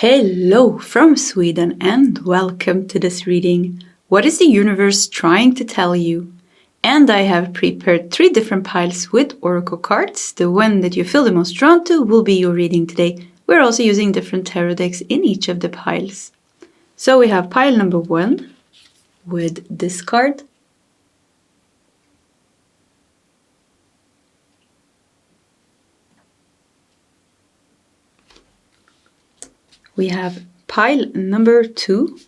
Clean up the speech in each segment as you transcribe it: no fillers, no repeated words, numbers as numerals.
Hello from Sweden and welcome to this reading. What is the universe trying to tell you? And I have prepared 3 different piles with oracle cards. The one that you feel the most drawn to will be your reading today. We're also using different tarot decks in each of the piles. So we have pile number 1 with this card. We have pile number 2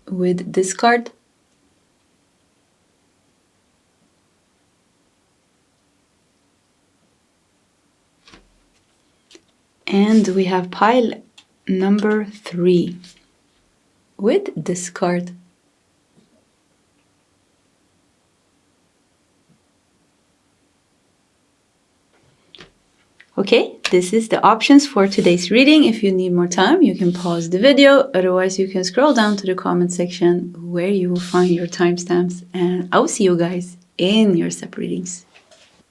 with this card. And we have pile number 3 with this card. Okay, this is the options for today's reading. If you need more time, you can pause the video. Otherwise, you can scroll down to the comment section where you will find your timestamps. And I'll see you guys in your step readings.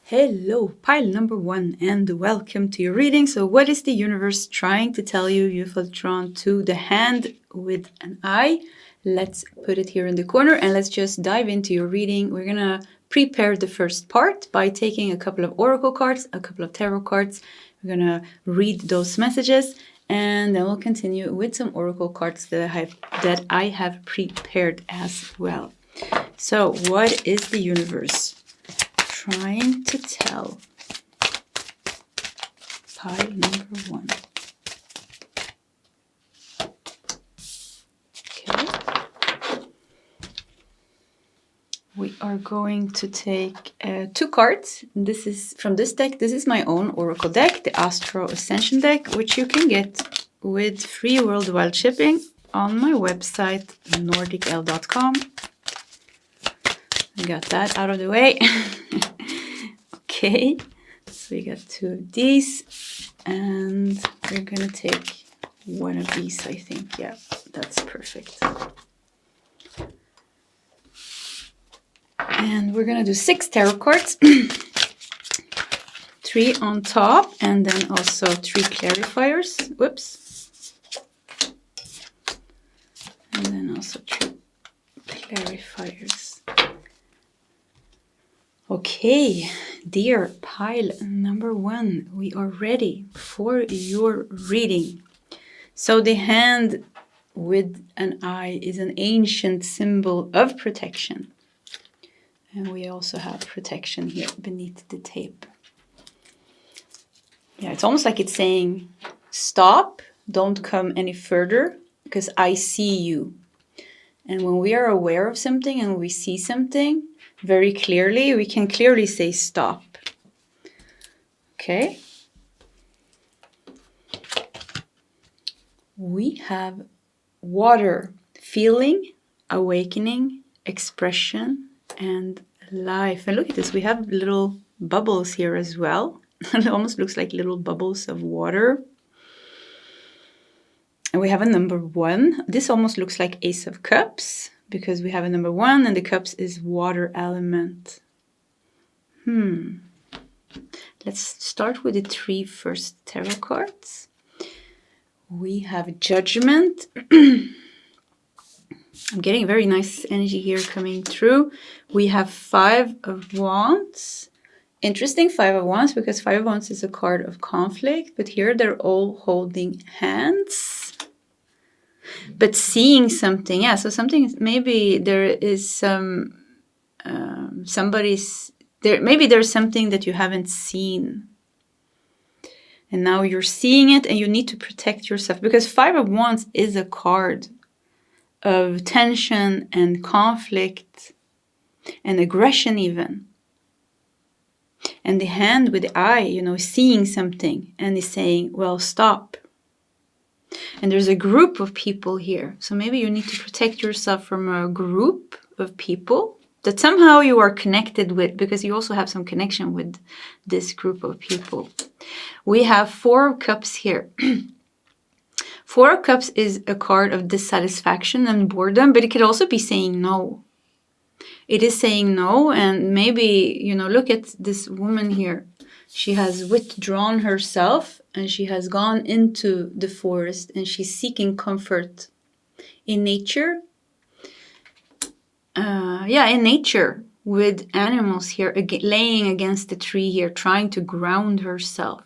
Hello, pile number 1, and welcome to your reading. So what is the universe trying to tell you? You feel drawn to the hand with an eye. Let's put it here in the corner and let's just dive into your reading. We're going to prepare the first part by taking a couple of oracle cards, a couple of tarot cards. We're going to read those messages and then we'll continue with some oracle cards that I have prepared as well. So what is the universe trying to tell? Pile number 1. Okay. We are going to take 2 cards. This is from this deck. This is my own oracle deck, the Astro Ascension deck, which you can get with free worldwide shipping on my website, nordicl.com. I got that out of the way. Okay, so we got 2 of these, and we're gonna take 1 of these, I think. Yeah, that's perfect. And we're gonna do 6 tarot cards, 3 on top, and then also 3 clarifiers. Whoops. And then also 3 clarifiers. Okay, dear pile number 1, we are ready for your reading. So the hand with an eye is an ancient symbol of protection. And we also have protection here beneath the tape. Yeah, it's almost like it's saying, stop, don't come any further, because I see you. And when we are aware of something and we see something very clearly, we can clearly say stop. Okay. We have water, feeling, awakening, expression, and life. And look at this, we have little bubbles here as well. It almost looks like little bubbles of water. And we have a number 1. This almost looks like Ace of Cups because we have a number 1 and the cups is water element. Let's start with the 3 first tarot cards. We have Judgment. I'm getting very nice energy here coming through. We have 5 of Wands. Interesting 5 of Wands because 5 of Wands is a card of conflict, but here they're all holding hands. But seeing something, yeah, so something, maybe there is some, maybe there's something that you haven't seen. And now you're seeing it and you need to protect yourself because 5 of Wands is a card of tension and conflict and aggression even. And the hand with the eye, seeing something and is saying, well, stop. And there's a group of people here. So maybe you need to protect yourself from a group of people that somehow you are connected with because you also have some connection with this group of people. We have 4 of Cups here. 4 of Cups is a card of dissatisfaction and boredom, but it could also be saying no. It is saying no, and maybe, look at this woman here. She has withdrawn herself and she has gone into the forest and she's seeking comfort in nature. In nature with animals here, laying against the tree here, trying to ground herself.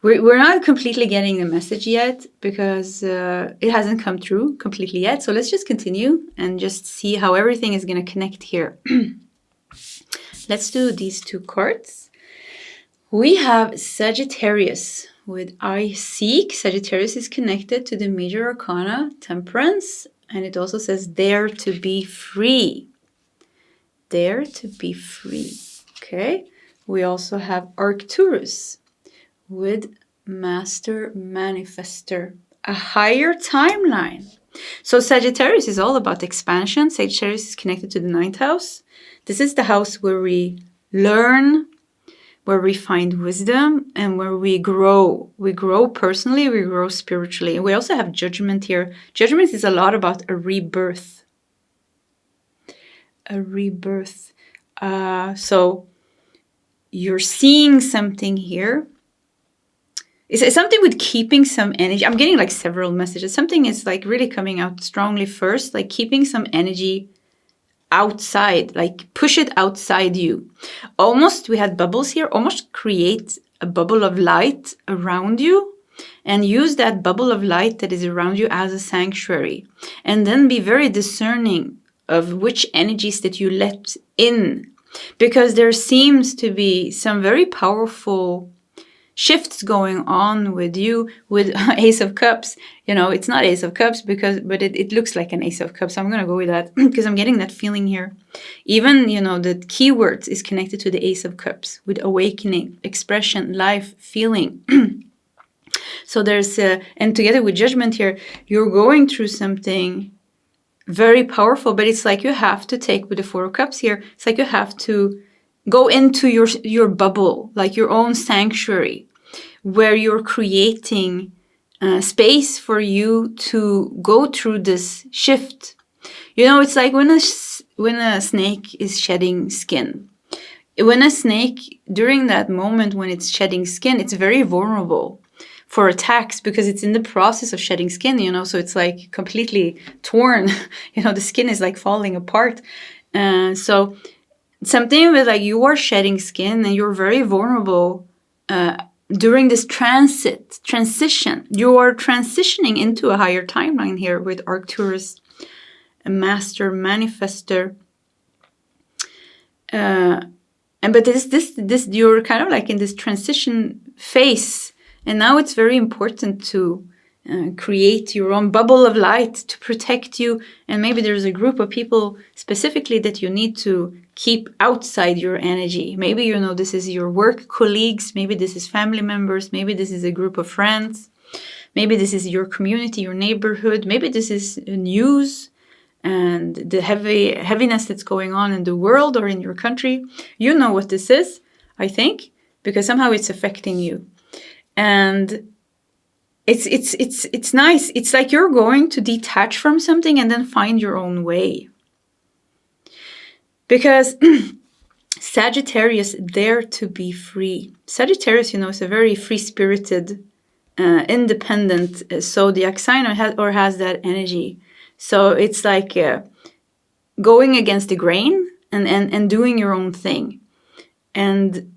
We're not completely getting the message yet because it hasn't come through completely yet. So let's just continue and just see how everything is going to connect here. Let's do these two cards. We have Sagittarius with I Seek. Sagittarius is connected to the major arcana, Temperance. And it also says, dare to be free. Dare to be free. Okay. We also have Arcturus with Master Manifester. A higher timeline. So Sagittarius is all about expansion. Sagittarius is connected to the 9th house. This is the house where we learn, where we find wisdom, and where we grow. We grow personally, we grow spiritually. And we also have Judgment here. Judgment is a lot about a rebirth. A rebirth. So you're seeing something here. It's something with keeping some energy. I'm getting like several messages. Something is like really coming out strongly first, like keeping some energy outside, like push it outside you. Almost, we had bubbles here, almost create a bubble of light around you and use that bubble of light that is around you as a sanctuary. And then be very discerning of which energies that you let in. Because there seems to be some very powerful shifts going on with you with Ace of Cups. You know, it's not Ace of Cups but it looks like an Ace of Cups. I'm going to go with that because I'm getting that feeling here. Even, you know, the keywords is connected to the Ace of Cups with awakening, expression, life, feeling. So there's, and together with Judgment here, you're going through something very powerful, but it's like you have to take with the Four of Cups here. It's like you have to go into your bubble, like your own sanctuary, where you're creating space for you to go through this shift. You know, it's like when a snake is shedding skin. When a snake, during that moment when it's shedding skin, it's very vulnerable for attacks because it's in the process of shedding skin, you know, so it's like completely torn. You know, the skin is like falling apart. So something with like you are shedding skin and you're very vulnerable during this transition. You are transitioning into a higher timeline here with Arcturus, a Master Manifester. But this you're kind of like in this transition phase. And now it's very important to create your own bubble of light to protect you. And maybe there's a group of people specifically that you need to keep outside your energy. Maybe, you know, this is your work colleagues. Maybe this is family members. Maybe this is a group of friends. Maybe this is your community, your neighborhood. Maybe this is news and the heaviness that's going on in the world or in your country. You know what this is, I think, because somehow it's affecting you. And it's nice. It's like you're going to detach from something and then find your own way. Because Sagittarius, dare to be free. Sagittarius, you know, is a very free-spirited, independent zodiac sign has that energy. So it's like going against the grain and doing your own thing. And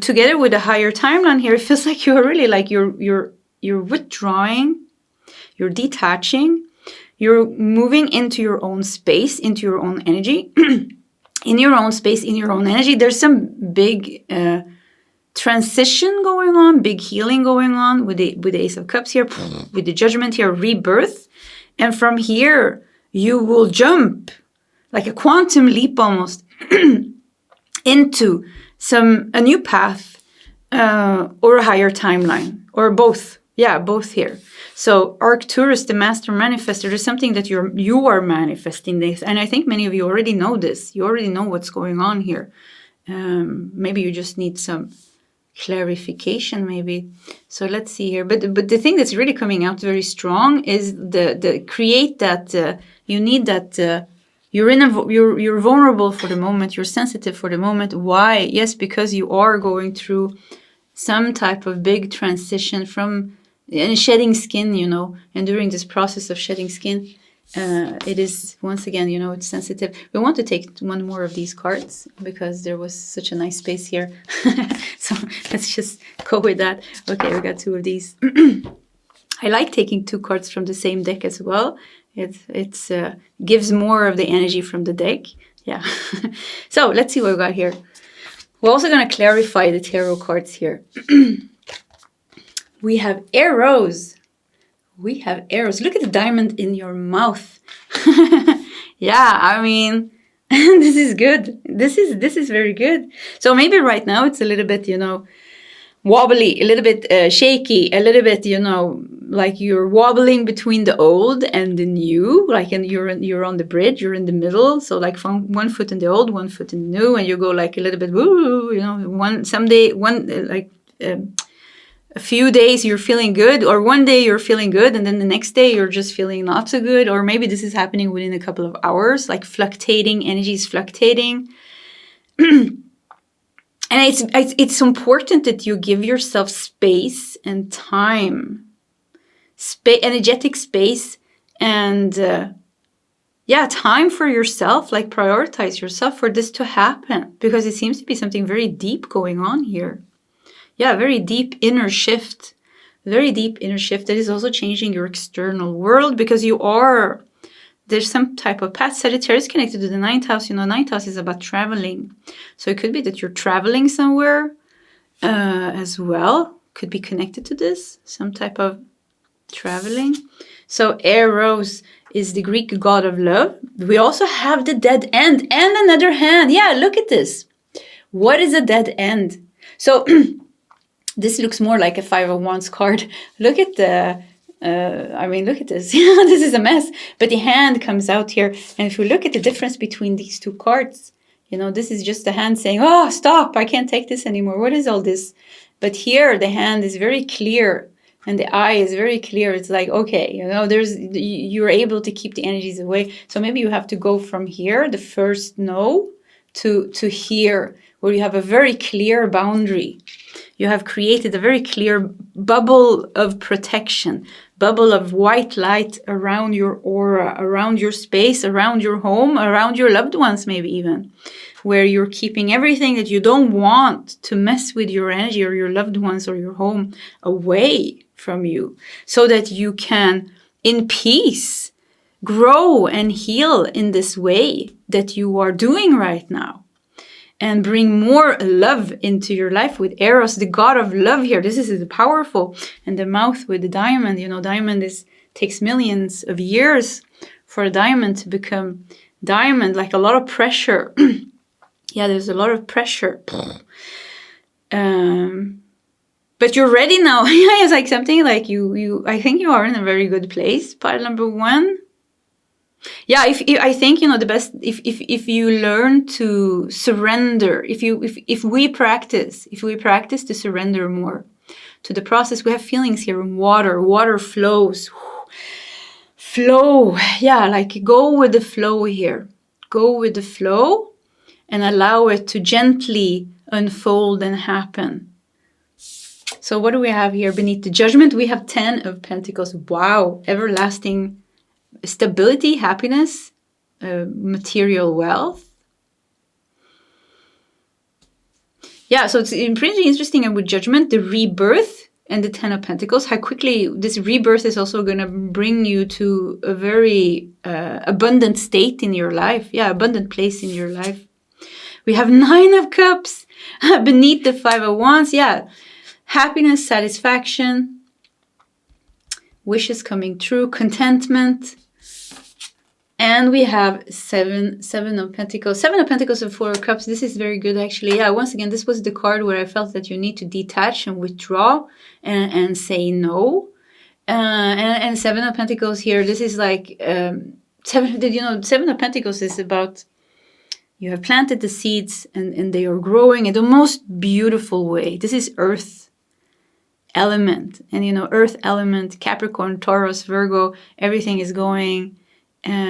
together with a higher timeline here, it feels like you're really like you're withdrawing, you're detaching, you're moving into your own space, into your own energy. In your own space, in your own energy, there's some big transition going on, big healing going on with the Ace of Cups here, with the Judgment here, rebirth. And from here, you will jump like a quantum leap almost into a new path or a higher timeline or both. Yeah, both here. So Arcturus, the Master Manifester, is something that you are manifesting this. And I think many of you already know this. You already know what's going on here. Maybe you just need some clarification maybe. So let's see here. But the thing that's really coming out very strong is the create that, you need that, you're vulnerable for the moment. You're sensitive for the moment. Why? Yes, because you are going through some type of big transition from and shedding skin, you know. And during this process of shedding skin, it is, once again, you know, it's sensitive. We want to take one more of these cards because there was such a nice space here. So let's just go with that. Okay, we got 2 of these. I like taking 2 cards from the same deck as well. It gives more of the energy from the deck. Yeah. So let's see what we got here. We're also going to clarify the tarot cards here. We have arrows. We have arrows. Look at the diamond in your mouth. Yeah, I mean, this is good. This is very good. So maybe right now it's a little bit, you know, wobbly, a little bit shaky, a little bit, you know, like you're wobbling between the old and the new, like, and you're on the bridge, you're in the middle. So like from 1 foot in the old, 1 foot in the new, and you go like a little bit, woo, you know, a few days you're feeling good, or one day you're feeling good, and then the next day you're just feeling not so good, or maybe this is happening within a couple of hours, like fluctuating, energy is fluctuating. And it's important that you give yourself space and time, energetic space, and time for yourself, like prioritize yourself for this to happen, because it seems to be something very deep going on here. Yeah, very deep inner shift. Very deep inner shift that is also changing your external world, because there's some type of path. Sagittarius connected to the 9th house. You know, 9th house is about traveling. So it could be that you're traveling somewhere as well. Could be connected to this, some type of traveling. So Eros is the Greek god of love. We also have the dead end and another hand. Yeah, look at this. What is a dead end? So this looks more like a 5 of Wands card. Look at the... look at this. This is a mess. But the hand comes out here. And if we look at the difference between these 2 cards, you know, this is just the hand saying, oh, stop, I can't take this anymore. What is all this? But here, the hand is very clear. And the eye is very clear. It's like, okay, you know, you're able to keep the energies away. So maybe you have to go from here, the first no, to here, where you have a very clear boundary. You have created a very clear bubble of protection, bubble of white light around your aura, around your space, around your home, around your loved ones, maybe even, where you're keeping everything that you don't want to mess with your energy or your loved ones or your home away from you, so that you can, in peace, grow and heal in this way that you are doing right now. And bring more love into your life with Eros, the god of love here. This is powerful. And the mouth with the diamond, you know, diamond takes millions of years for a diamond to become diamond, like a lot of pressure. Yeah, there's a lot of pressure. But you're ready now. Yeah, it's like something like I think you are in a very good place. Part number 1. Yeah, I think, you know, the best, if you learn to surrender, if we practice to surrender more to the process. We have feelings here in water flows, flow. Yeah, like go with the flow here. Go with the flow and allow it to gently unfold and happen. So what do we have here beneath the judgment? We have 10 of Pentacles. Wow, everlasting stability, happiness, material wealth. Yeah, so it's pretty interesting. And with judgment, the rebirth and the 10 of Pentacles, how quickly this rebirth is also going to bring you to a very abundant state in your life. Yeah, abundant place in your life. We have 9 of Cups beneath the 5 of Wands. Yeah, happiness, satisfaction, wishes coming true, contentment. And we have seven of Pentacles. 7 of Pentacles and 4 of Cups. This is very good, actually. Yeah, once again, this was the card where I felt that you need to detach and withdraw and say no. And 7 of Pentacles here, this is like... 7 of Pentacles is about... You have planted the seeds and they are growing in the most beautiful way. This is Earth element. And, you know, Earth element, Capricorn, Taurus, Virgo, everything is going...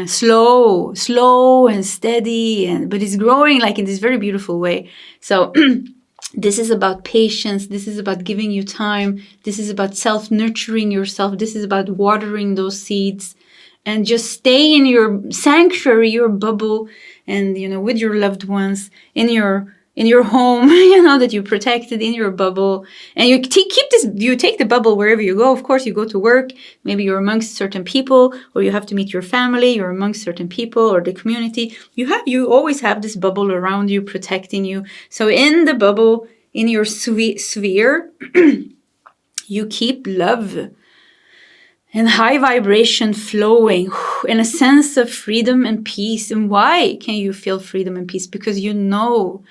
slow and steady, but it's growing like in this very beautiful way. So this is about patience. This is about giving you time. This is about self-nurturing yourself. This is about watering those seeds, and just stay in your sanctuary, your bubble, and, you know, with your loved ones, in your home, you know, that you protected in your bubble. And you you take the bubble wherever you go. Of course, you go to work, maybe you're amongst certain people, or you have to meet your family, you're amongst certain people or the community. You always have this bubble around you, protecting you. So in the bubble, in your sphere, you keep love and high vibration flowing, and a sense of freedom and peace. And why can you feel freedom and peace? Because you know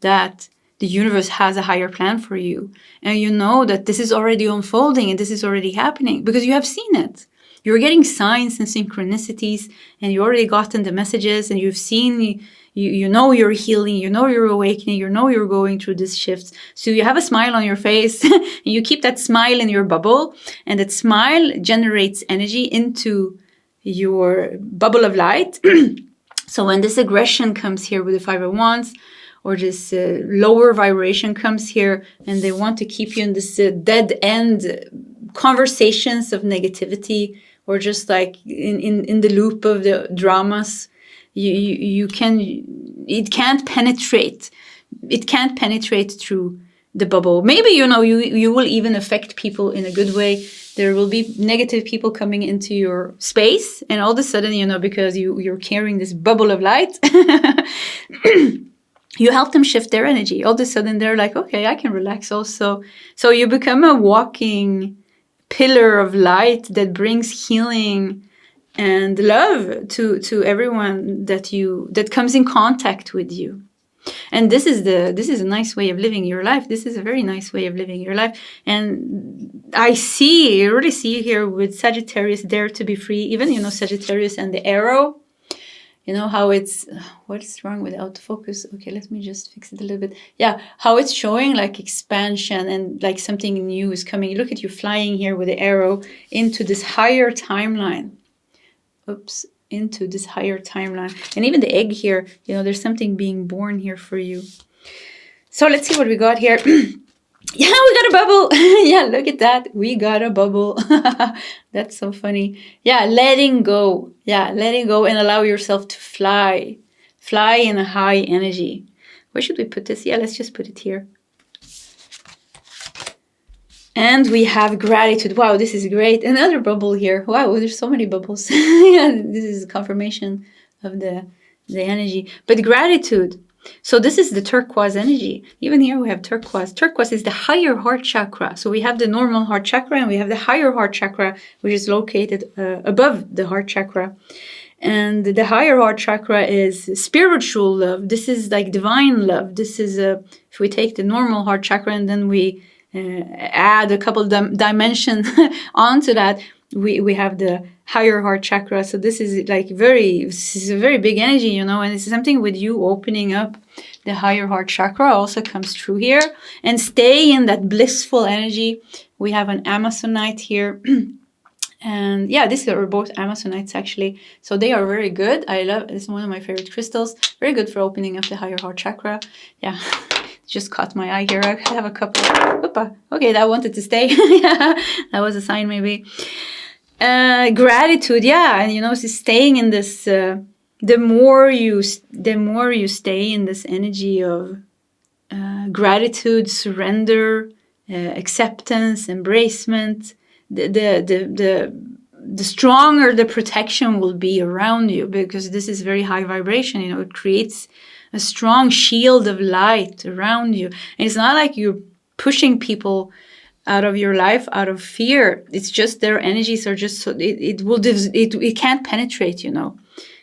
that the universe has a higher plan for you. And you know that this is already unfolding and this is already happening because you have seen it. You're getting signs and synchronicities, and you already gotten the messages, and you've seen, you know you're healing, you know you're awakening, you know you're going through this shift. So you have a smile on your face, and you keep that smile in your bubble, and that smile generates energy into your bubble of light. So when this aggression comes here with the Five of Wands, or this lower vibration comes here, and they want to keep you in this dead end conversations of negativity, or just like in the loop of the dramas, it can't penetrate. It can't penetrate through the bubble. Maybe, you know, you will even affect people in a good way. There will be negative people coming into your space, and all of a sudden, you know, because you're carrying this bubble of light, you help them shift their energy. All of a sudden, they're like, okay, I can relax also. So you become a walking pillar of light that brings healing and love to everyone that comes in contact with you. And this is a nice way of living your life. This is a very nice way of living your life. And I really see here with Sagittarius, dare to be free. Even, you know, Sagittarius and the arrow. You know how it's, what's wrong with autofocus? Okay, let me just fix it a little bit. Yeah, how it's showing like expansion and like something new is coming. Look at you flying here with the arrow into this higher timeline. Oops, into this higher timeline. And even the egg here, you know, there's something being born here for you. So let's see what we got here. Yeah, we got a bubble. Yeah, look at that. We got a bubble. That's so funny. Yeah, letting go. Yeah, letting go and allow yourself to fly. Fly in a high energy. Where should we put this? Yeah, let's just put it here. And we have gratitude. Wow, this is great. Another bubble here. Wow, there's so many bubbles. Yeah, this is confirmation of the energy. But gratitude. So this is the turquoise energy. Even here we have turquoise. Turquoise is the higher heart chakra. So we have the normal heart chakra and we have the higher heart chakra, which is located above the heart chakra. And the higher heart chakra is spiritual love. This is like divine love. This is, if we take the normal heart chakra and then we add a couple dimensions onto that, we have the higher heart chakra. So this is like this is a very big energy, you know, and it's something with you opening up the higher heart chakra also comes through here, and stay in that blissful energy. We have an Amazonite here. And yeah, these are both Amazonites actually. So they are very good. I love, this is one of my favorite crystals. Very good for opening up the higher heart chakra. Yeah, just caught my eye here. I have a couple. Oopa. Okay, that wanted to stay. Yeah, that was a sign maybe. Gratitude, yeah, and you know, so staying in this, the more you stay in this energy of gratitude, surrender, acceptance, embracement, the stronger the protection will be around you, because this is very high vibration. You know, it creates a strong shield of light around you, and it's not like you're pushing people out of your life out of fear. It's just their energies are just so it can't penetrate, you know.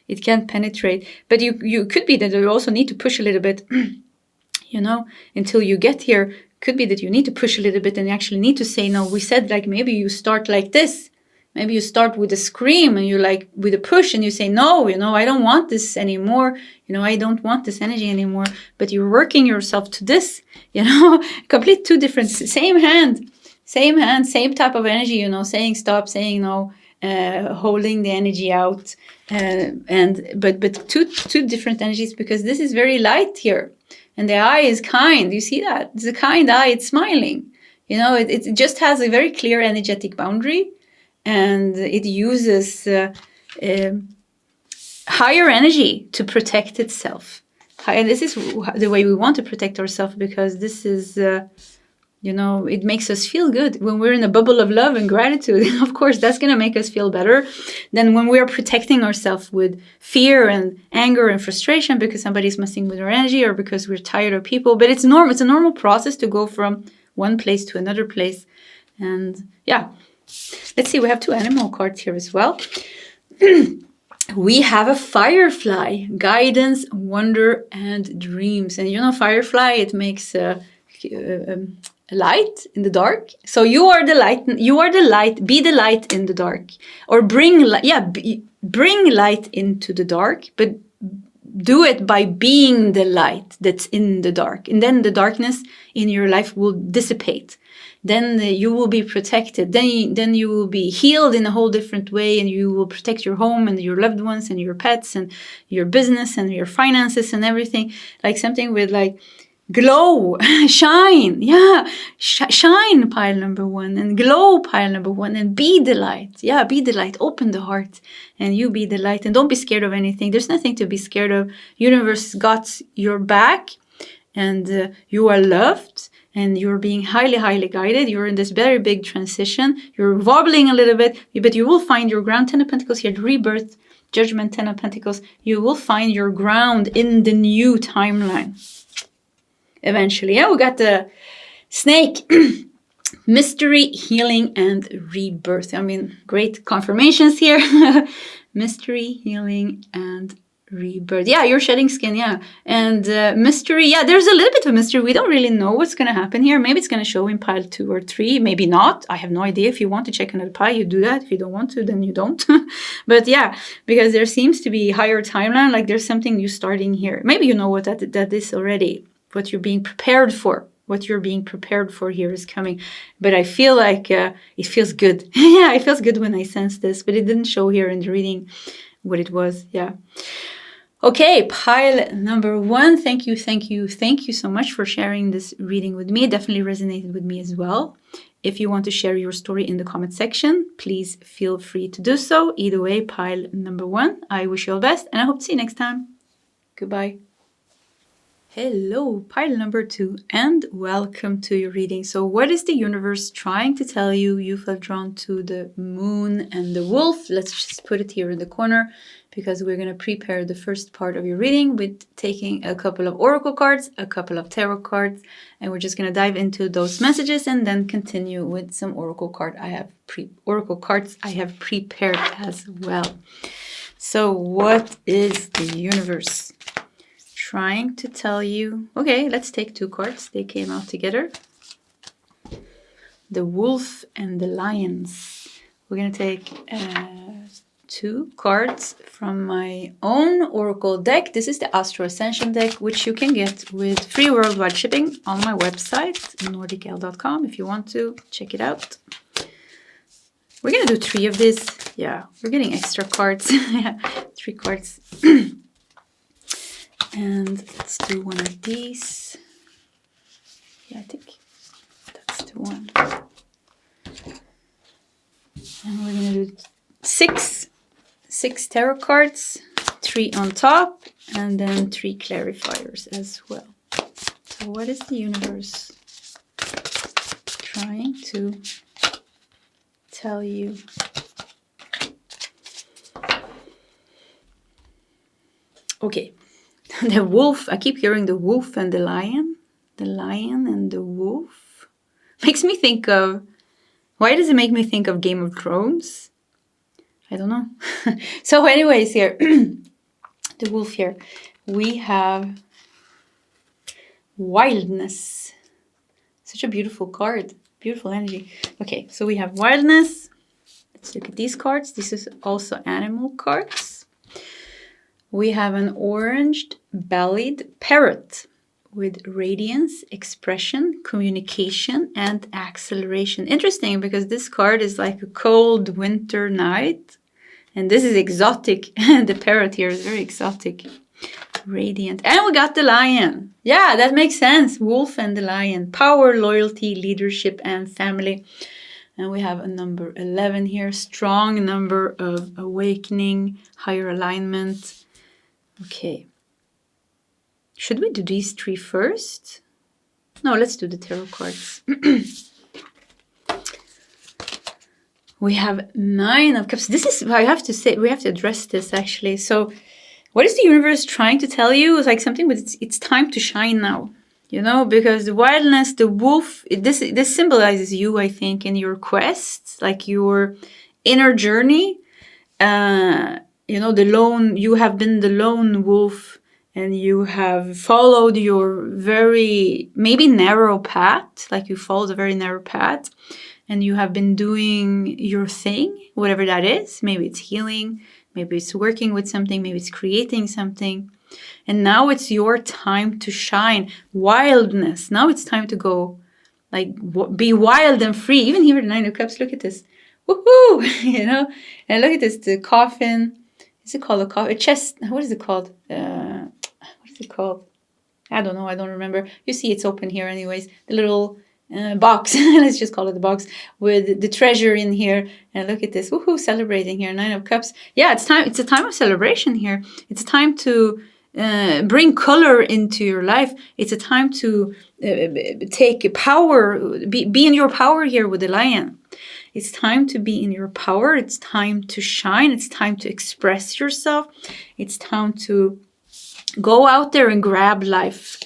It can't penetrate. But you could be that you also need to push a little bit, you know, until you get here. Could be that you need to push a little bit and you actually need to say no. We said like maybe you start like this. Maybe you start with a scream and you're like with a push and you say, no, you know, I don't want this anymore. You know, I don't want this energy anymore. But you're working yourself to this, you know, complete two different, same hand, same type of energy, you know, saying stop, saying no. holding the energy out, but two different energies, because this is very light here, and the eye is kind. You see that? It's a kind eye. It's smiling. You know, it just has a very clear energetic boundary, and it uses higher energy to protect itself. And this is the way we want to protect ourselves, because this is, you know, it makes us feel good. When we're in a bubble of love and gratitude, of course, that's going to make us feel better than when we're protecting ourselves with fear and anger and frustration because somebody's messing with our energy or because we're tired of people. But it's normal. It's a normal process to go from one place to another place. And yeah, let's see. We have 2 animal cards here as well. We have a firefly, guidance, wonder, and dreams. And you know, firefly, it makes light in the dark. So you are the light. You are the light. Be the light in the dark, or bring light into the dark. But do it by being the light that's in the dark, and then the darkness in your life will dissipate. Then you will be protected. Then you will be healed in a whole different way, and you will protect your home and your loved ones and your pets and your business and your finances and everything. Like something with like glow, shine. Yeah, shine, pile number 1, and glow, pile number 1, and be the light. Yeah, be the light. Open the heart, and you be the light. And don't be scared of anything. There's nothing to be scared of. Universe got your back, and you are loved. And you're being highly, highly guided. You're in this very big transition. You're wobbling a little bit, but you will find your ground. 10 of Pentacles here, rebirth, judgment, 10 of Pentacles. You will find your ground in the new timeline. Eventually. Yeah, we got the snake. Mystery, healing, and rebirth. I mean, great confirmations here. Mystery, healing, and rebirth. Yeah, you're shedding skin. Yeah. And mystery. Yeah, there's a little bit of mystery. We don't really know what's going to happen here. Maybe it's going to show in pile 2 or 3. Maybe not. I have no idea. If you want to check another pile, you do that. If you don't want to, then you don't. But yeah, because there seems to be higher timeline. Like there's something new starting here. Maybe you know what that is already. What you're being prepared for. What you're being prepared for here is coming. But I feel like it feels good. Yeah, it feels good when I sense this. But it didn't show here in the reading what it was. Yeah. Okay, pile number 1. Thank you so much for sharing this reading with me. It definitely resonated with me as well. If you want to share your story in the comment section, please feel free to do so. Either way, pile number 1. I wish you all the best, and I hope to see you next time. Goodbye. Hello, pile number 2, and welcome to your reading. So what is the universe trying to tell you? You felt drawn to the moon and the wolf. Let's just put it here in the corner, because we're going to prepare the first part of your reading with taking a couple of oracle cards, a couple of tarot cards, and we're just going to dive into those messages and then continue with some oracle cards I have prepared as well. So what is the universe trying to tell you? Okay, let's take 2 cards. They came out together. The wolf and the lions. We're going to take 2 cards from my own oracle deck. This is the Astro Ascension deck, which you can get with free worldwide shipping on my website, nordicl.com, if you want to check it out. We're going to do 3 of this. Yeah, we're getting extra cards. Yeah, 3 cards. And let's do 1 of these. Yeah, I think that's the one. And we're going to do 6 tarot cards, 3 on top, and then 3 clarifiers as well. So what is the universe trying to tell you? Okay. The wolf, I keep hearing the wolf and the lion. The lion and the wolf. Makes me think of, why does it make me think of Game of Thrones? I don't know. So anyways, here, the wolf here, we have wildness. Such a beautiful card, beautiful energy. Okay, so we have wildness. Let's look at these cards. This is also animal cards. We have an orange-bellied parrot with radiance, expression, communication, and acceleration. Interesting, because this card is like a cold winter night. And this is exotic. The parrot here is very exotic. Radiant. And we got the lion. Yeah, that makes sense. Wolf and the lion. Power, loyalty, leadership, and family. And we have a number 11 here. Strong number of awakening, higher alignment. Okay. Should we do these three first? No, let's do the tarot cards. We have 9 of Cups. This is, I have to say, we have to address this actually. So what is the universe trying to tell you? It's like something with it's time to shine now. You know, because the wildness, the wolf, this symbolizes you, I think, in your quest, like your inner journey. You know, you have been the lone wolf, and you have followed your very, maybe narrow path, like you followed a very narrow path, and you have been doing your thing, whatever that is. Maybe it's healing, maybe it's working with something, maybe it's creating something. And now it's your time to shine. Wildness. Now it's time to go, like, be wild and free. Even here, the 9 of Cups, look at this. Woohoo! You know? And look at this, the coffin. Is it called a coffin? A chest. What is it called? What is it called? I don't know. I don't remember. You see it's open here anyways. The little box. Let's just call it the box. With the treasure in here. And look at this. Woohoo! Celebrating here. 9 of Cups. Yeah, it's time. It's a time of celebration here. It's a time to bring color into your life. It's a time to take power. Be in your power here with the lion. It's time to be in your power. It's time to shine. It's time to express yourself. It's time to go out there and grab life.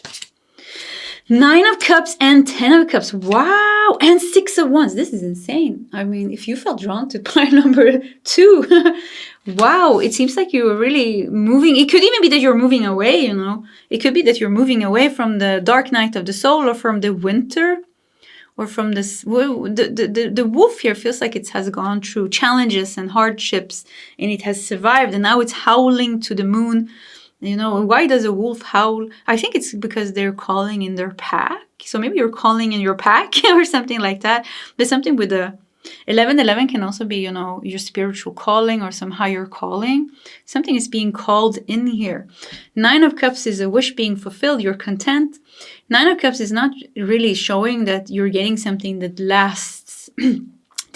9 of Cups and 10 of Cups. Wow. And 6 of Wands. This is insane. I mean, if you felt drawn to pile number 2, wow. It seems like you were really moving. It could even be that you're moving away, you know. It could be that you're moving away from the dark night of the soul, or from the winter, or from this. The wolf here feels like it has gone through challenges and hardships, and it has survived, and now it's howling to the moon. You know, why does a wolf howl? I think it's because they're calling in their pack. So maybe you're calling in your pack or something like that. There's something with the 1111 can also be, you know, your spiritual calling or some higher calling. Something is being called in here. 9 of Cups is a wish being fulfilled. You're content. 9 of Cups is not really showing that you're getting something that lasts.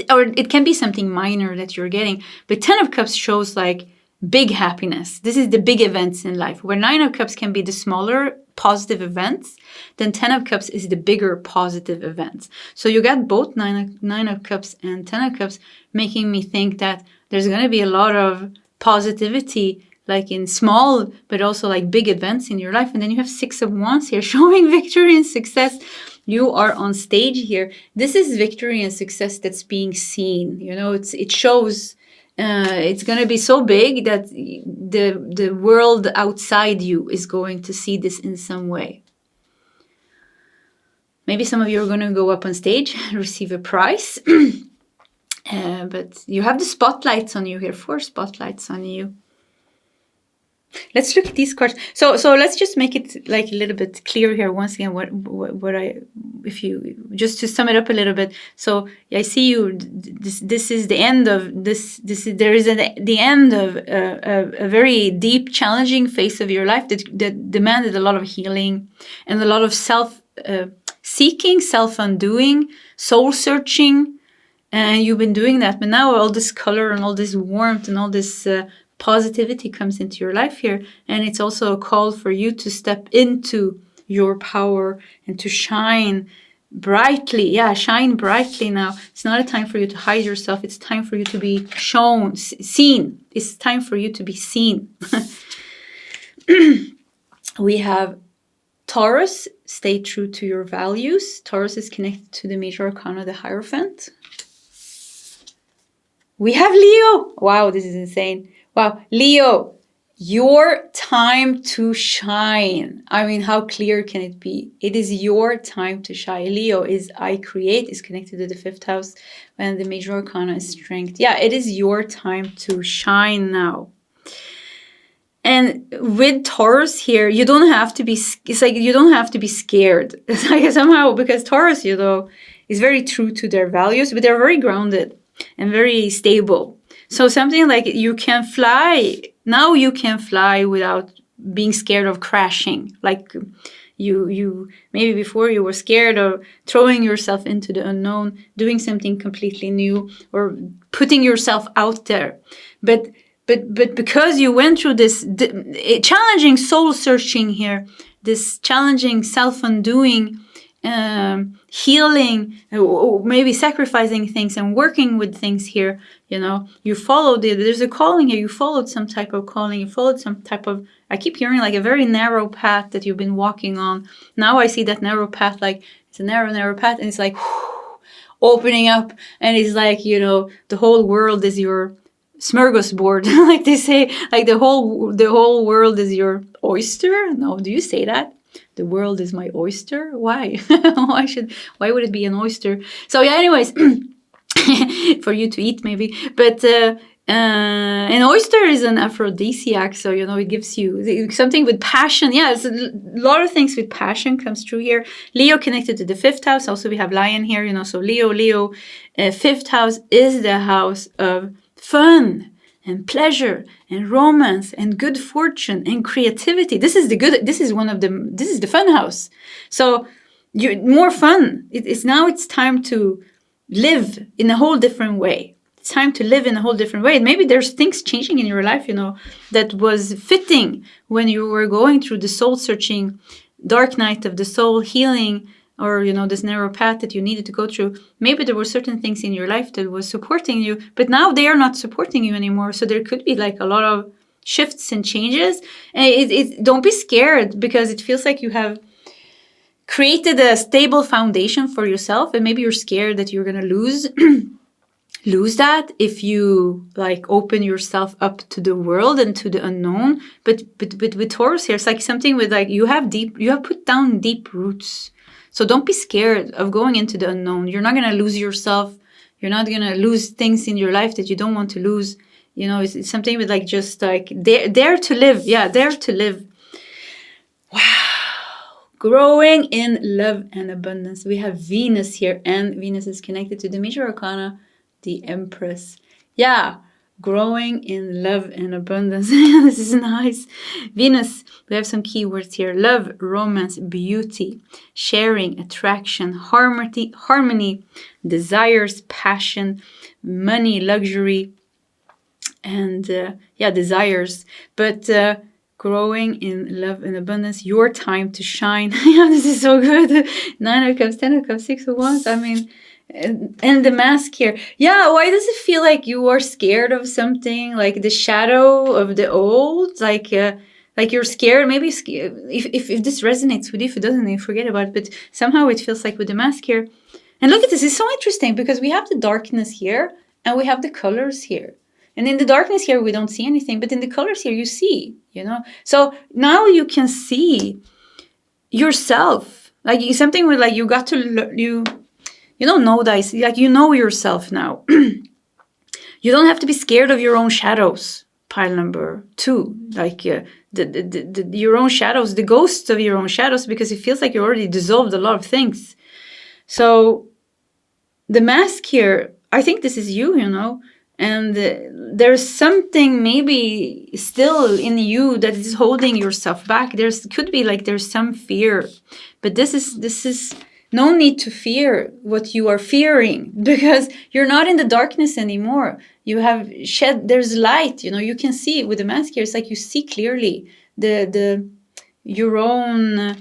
Or it can be something minor that you're getting. But 10 of Cups shows like big happiness. This is the big events in life. Where 9 of Cups can be the smaller positive events, then 10 of Cups is the bigger positive events. So you got both 9 of Cups and 10 of Cups, making me think that there's going to be a lot of positivity, like in small, but also like big events in your life. And then you have 6 of Wands here, showing victory and success. You are on stage here. This is victory and success that's being seen. You know, it shows. It's going to be so big that the world outside you is going to see this in some way. Maybe some of you are going to go up on stage and receive a prize. But you have the spotlights on you here, 4 spotlights on you. Let's look at these cards. So let's just make it like a little bit clear here once again. If you just to sum it up a little bit. So I see you. This is the end of this. There is the end of a very deep, challenging phase of your life that demanded a lot of healing and a lot of self seeking, self undoing, soul searching, and you've been doing that. But now all this color and all this warmth and all this positivity comes into your life here, and it's also a call for you to step into your power and to shine brightly. Yeah, shine brightly now. It's not a time for you to hide yourself. It's time for you to be shown, seen. It's time for you to be seen. We have Taurus. Stay true to your values. Taurus is connected to the major arcana, the Hierophant. We have Leo. Wow, this is insane. Wow, Leo, your time to shine. I mean, how clear can it be? It is your time to shine. Leo is I create, is connected to the 5th house, and the major arcana is strength. Yeah, it is your time to shine now. And with Taurus here, you don't have to be, it's like you don't have to be scared. It's like somehow, because Taurus, you know, is very true to their values, but they're very grounded and very stable. So something like you can fly, now you can fly without being scared of crashing. Like you maybe before you were scared of throwing yourself into the unknown, doing something completely new, or putting yourself out there. But because you went through this challenging soul searching here, this challenging self-undoing, healing, maybe sacrificing things and working with things here, you know, you followed it. There's a calling here. You followed some type of calling. You followed some type of, I keep hearing like a very narrow path that you've been walking on. Now I see that narrow path, like it's a narrow path, and it's like opening up, and it's like, you know, the whole world is your smorgasbord, like they say, like the whole world is your oyster. No, do you say that? The world is my oyster? Why? Why would it be an oyster? So yeah, anyways, for you to eat maybe. But an oyster is an aphrodisiac, so you know it gives you something with passion. Yeah, it's a lot of things with passion comes through here. Leo connected to the 5th house. Also, we have Lion here, you know. So Leo, 5th house is the house of fun and pleasure and romance and good fortune and creativity. This is the fun house. So more fun. It's time to live in a whole different way. It's time to live in a whole different way. And maybe there's things changing in your life, you know, that was fitting when you were going through the soul searching, dark night of the soul healing, or, you know, this narrow path that you needed to go through. Maybe there were certain things in your life that was supporting you, but now they are not supporting you anymore. So there could be like a lot of shifts and changes. And don't be scared, because it feels like you have created a stable foundation for yourself. And maybe you're scared that you're going to lose that if you like open yourself up to the world and to the unknown. But with Taurus here, it's like something with like you have put down deep roots. So don't be scared of going into the unknown. You're not going to lose yourself. You're not going to lose things in your life that you don't want to lose. You know, it's something with like just like dare to live. Yeah, dare to live. Wow. Growing in love and abundance. We have Venus here, and Venus is connected to the major arcana, the Empress. Yeah. Growing in love and abundance. This is nice. Venus, we have some keywords here. Love, romance, beauty, sharing, attraction, harmony, desires, passion, money, luxury, and desires. But growing in love and abundance, your time to shine. Yeah, this is so good. 9 of Cups, 10 of Cups, 6 of Wands. I mean, and the mask here. Yeah, why does it feel like you are scared of something? Like the shadow of the old? Like you're scared? Maybe if this resonates with you, if it doesn't, you forget about it. But somehow it feels like with the mask here. And look at this. It's so interesting because we have the darkness here and we have the colors here. And in the darkness here, we don't see anything. But in the colors here, you see, you know. So now you can see yourself. Like something with like you got to... You don't know that. Like, you know yourself now. You don't have to be scared of your own shadows. Pile number 2. Like your own shadows, the ghosts of your own shadows, because it feels like you already dissolved a lot of things. So the mask here, I think this is you, you know. And there's something maybe still in you that is holding yourself back. Could be like there's some fear. But this is no need to fear what you are fearing, because you're not in the darkness anymore. You have there's light, you know, you can see with the mask here. It's like you see clearly your own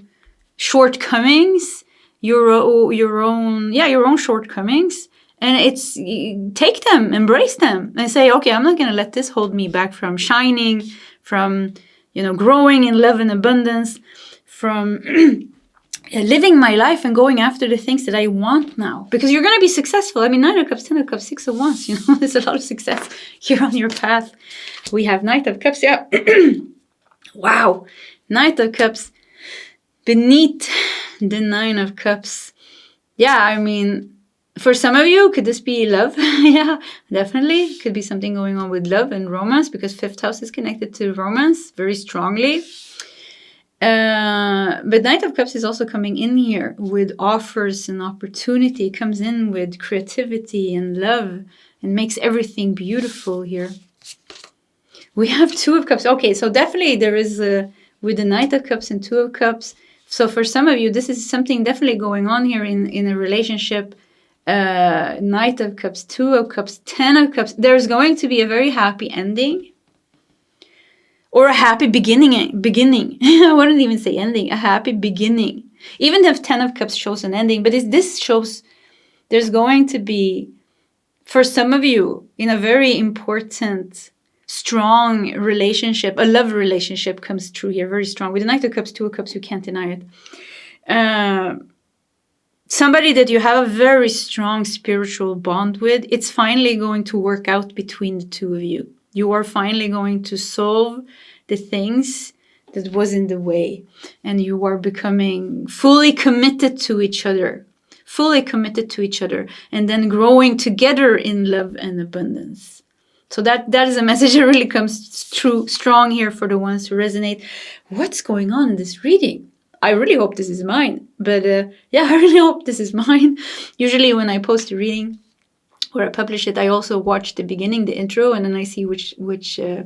shortcomings, your own shortcomings. And take them, embrace them, and say, okay, I'm not going to let this hold me back from shining, from, you know, growing in love and abundance, from living my life and going after the things that I want now. Because you're going to be successful. I mean, 9 of Cups, 10 of Cups, 6 of Wands, you know, there's a lot of success here on your path. We have Knight of Cups, yeah. Wow. Knight of Cups beneath the 9 of Cups. Yeah, I mean, For some of you, could this be love? Yeah, definitely. Could be something going on with love and romance, because 5th house is connected to romance very strongly. But Knight of Cups is also coming in here with offers and opportunity. It comes in with creativity and love and makes everything beautiful here. We have 2 of Cups. Okay, so definitely there is with the Knight of Cups and 2 of Cups. So for some of you, this is something definitely going on here in a relationship. Knight of Cups, 2 of Cups, 10 of Cups. There's going to be a very happy ending. Or a happy beginning. I wouldn't even say ending. A happy beginning. Even if 10 of Cups shows an ending. But this shows there's going to be, for some of you, in a very important, strong relationship, a love relationship comes through here. Very strong. With the Knight of Cups, 2 of Cups, you can't deny it. Somebody that you have a very strong spiritual bond with, it's finally going to work out between the 2 of you. You are finally going to solve the things that was in the way. And you are becoming fully committed to each other. Fully committed to each other. And then growing together in love and abundance. So that is a message that really comes through strong here for the ones who resonate. What's going on in this reading? I really hope this is mine. But yeah, I really hope this is mine. Usually when I post a reading, or I publish it, I also watch the beginning, the intro, and then I see which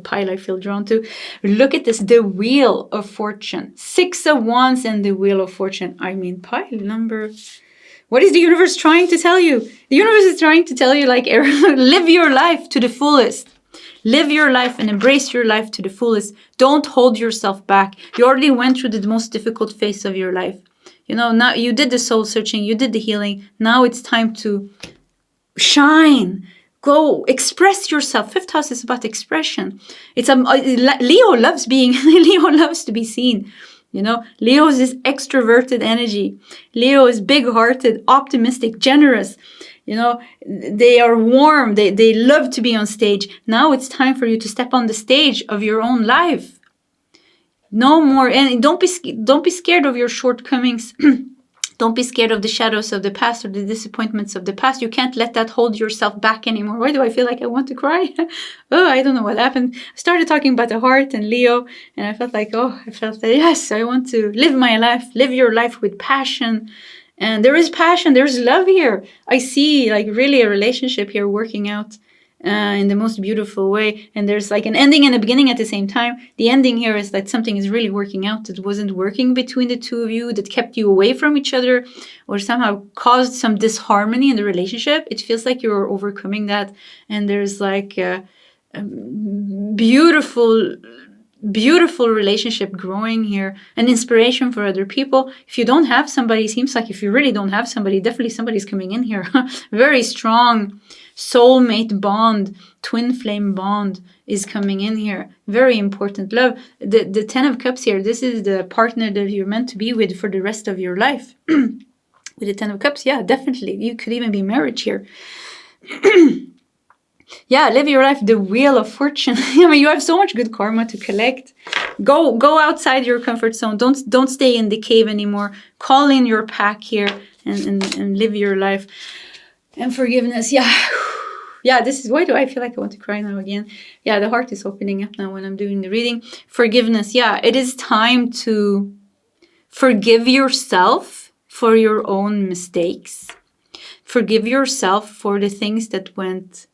pile I feel drawn to. Look at this, the Wheel of Fortune. 6 of Wands and the Wheel of Fortune. I mean, pile number... What is the universe trying to tell you? The universe is trying to tell you, like, live your life to the fullest. Live your life and embrace your life to the fullest. Don't hold yourself back. You already went through the most difficult phase of your life. You know, now you did the soul searching, you did the healing. Now it's time to shine, go express yourself. 5th house is about expression. It's Leo loves Leo loves to be seen. You know, Leo is this extroverted energy. Leo is big-hearted, optimistic, generous. You know, they are warm. They love to be on stage. Now it's time for you to step on the stage of your own life. No more, and don't be scared of your shortcomings. Don't be scared of the shadows of the past or the disappointments of the past. You can't let that hold yourself back anymore. Why do I feel like I want to cry? Oh, I don't know what happened. I started talking about the heart and Leo, and I felt like, yes, I want to live my life, live your life with passion. And there is passion, there's love here. I see like really a relationship here working out in the most beautiful way. And there's like an ending and a beginning at the same time. The ending here is that something is really working out that wasn't working between the 2 of you, that kept you away from each other or somehow caused some disharmony in the relationship. It feels like you're overcoming that. And there's like a beautiful relationship growing here, an inspiration for other people. If you don't have somebody, it seems like if you really don't have somebody, definitely somebody's coming in here. Very strong soulmate bond, twin flame bond is coming in here. Very important love. The 10 of Cups here, this is the partner that you're meant to be with for the rest of your life. With the 10 of Cups, yeah, definitely. You could even be married here. Yeah, live your life, the Wheel of Fortune. I mean, you have so much good karma to collect. Go outside your comfort zone. Don't stay in the cave anymore. Call in your pack here and live your life. And forgiveness, yeah. Yeah, this is, why do I feel like I want to cry now again? Yeah, the heart is opening up now when I'm doing the reading. Forgiveness, yeah, it is time to forgive yourself for your own mistakes. Forgive yourself for the things that went,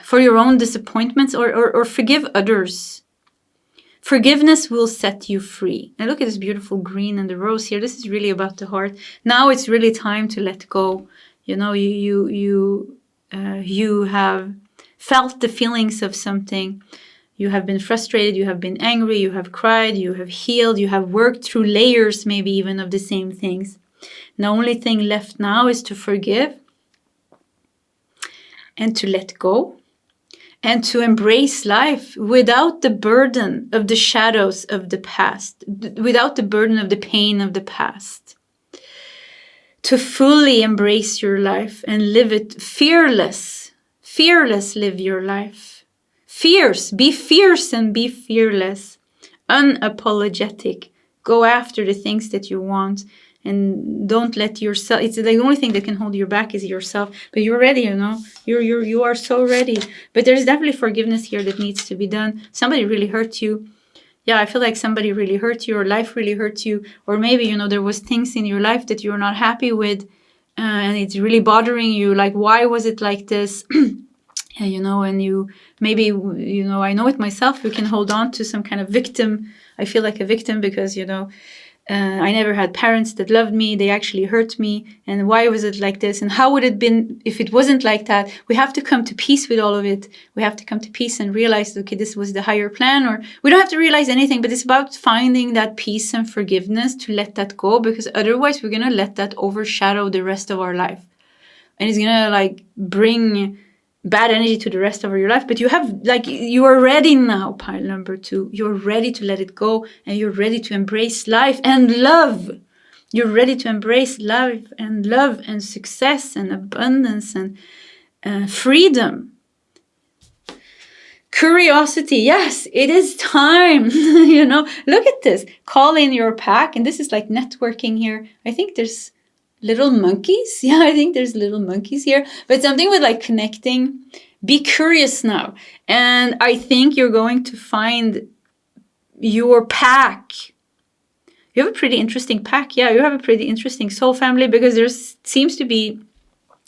for your own disappointments, or forgive others. Forgiveness will set you free. Now look at this beautiful green and the rose here. This is really about the heart. Now it's really time to let go. You know, you have felt the feelings of something. You have been frustrated, you have been angry, you have cried, you have healed, you have worked through layers maybe even of the same things. The only thing left now is to forgive and to let go and to embrace life without the burden of the shadows of the past, without the burden of the pain of the past. To fully embrace your life and live it fearless. Fearless, live your life. Fierce, be fierce and be fearless. Unapologetic. Go after the things that you want and don't let yourself, it's the only thing that can hold you back is yourself. But you're ready, you know, you are so ready. But there's definitely forgiveness here that needs to be done. Somebody really hurt you. Yeah, I feel like somebody really hurt you, or life really hurt you, or maybe, you know, there was things in your life that you're not happy with, and it's really bothering you. Like, why was it like this? And, you know, and you maybe, you know, I know it myself, you can hold on to some kind of victim. I feel like a victim because, you know, I never had parents that loved me. They actually hurt me. And why was it like this? And how would it have been if it wasn't like that? We have to come to peace with all of it. We have to come to peace and realize, okay, this was the higher plan. Or we don't have to realize anything, but it's about finding that peace and forgiveness to let that go, because otherwise we're going to let that overshadow the rest of our life. And it's going to like bring bad energy to the rest of your life. But you have, like, you are ready now, pile number 2. You're ready to let it go, and you're ready to embrace life and love. You're ready to embrace life and love and success and abundance and freedom. Curiosity. Yes, it is time. You know, look at this. Call in your pack. And this is like networking here. I think there's little monkeys. Yeah, I think there's little monkeys here. But something with like connecting. Be curious now. And I think you're going to find your pack. You have a pretty interesting pack. Yeah, you have a pretty interesting soul family, because there seems to be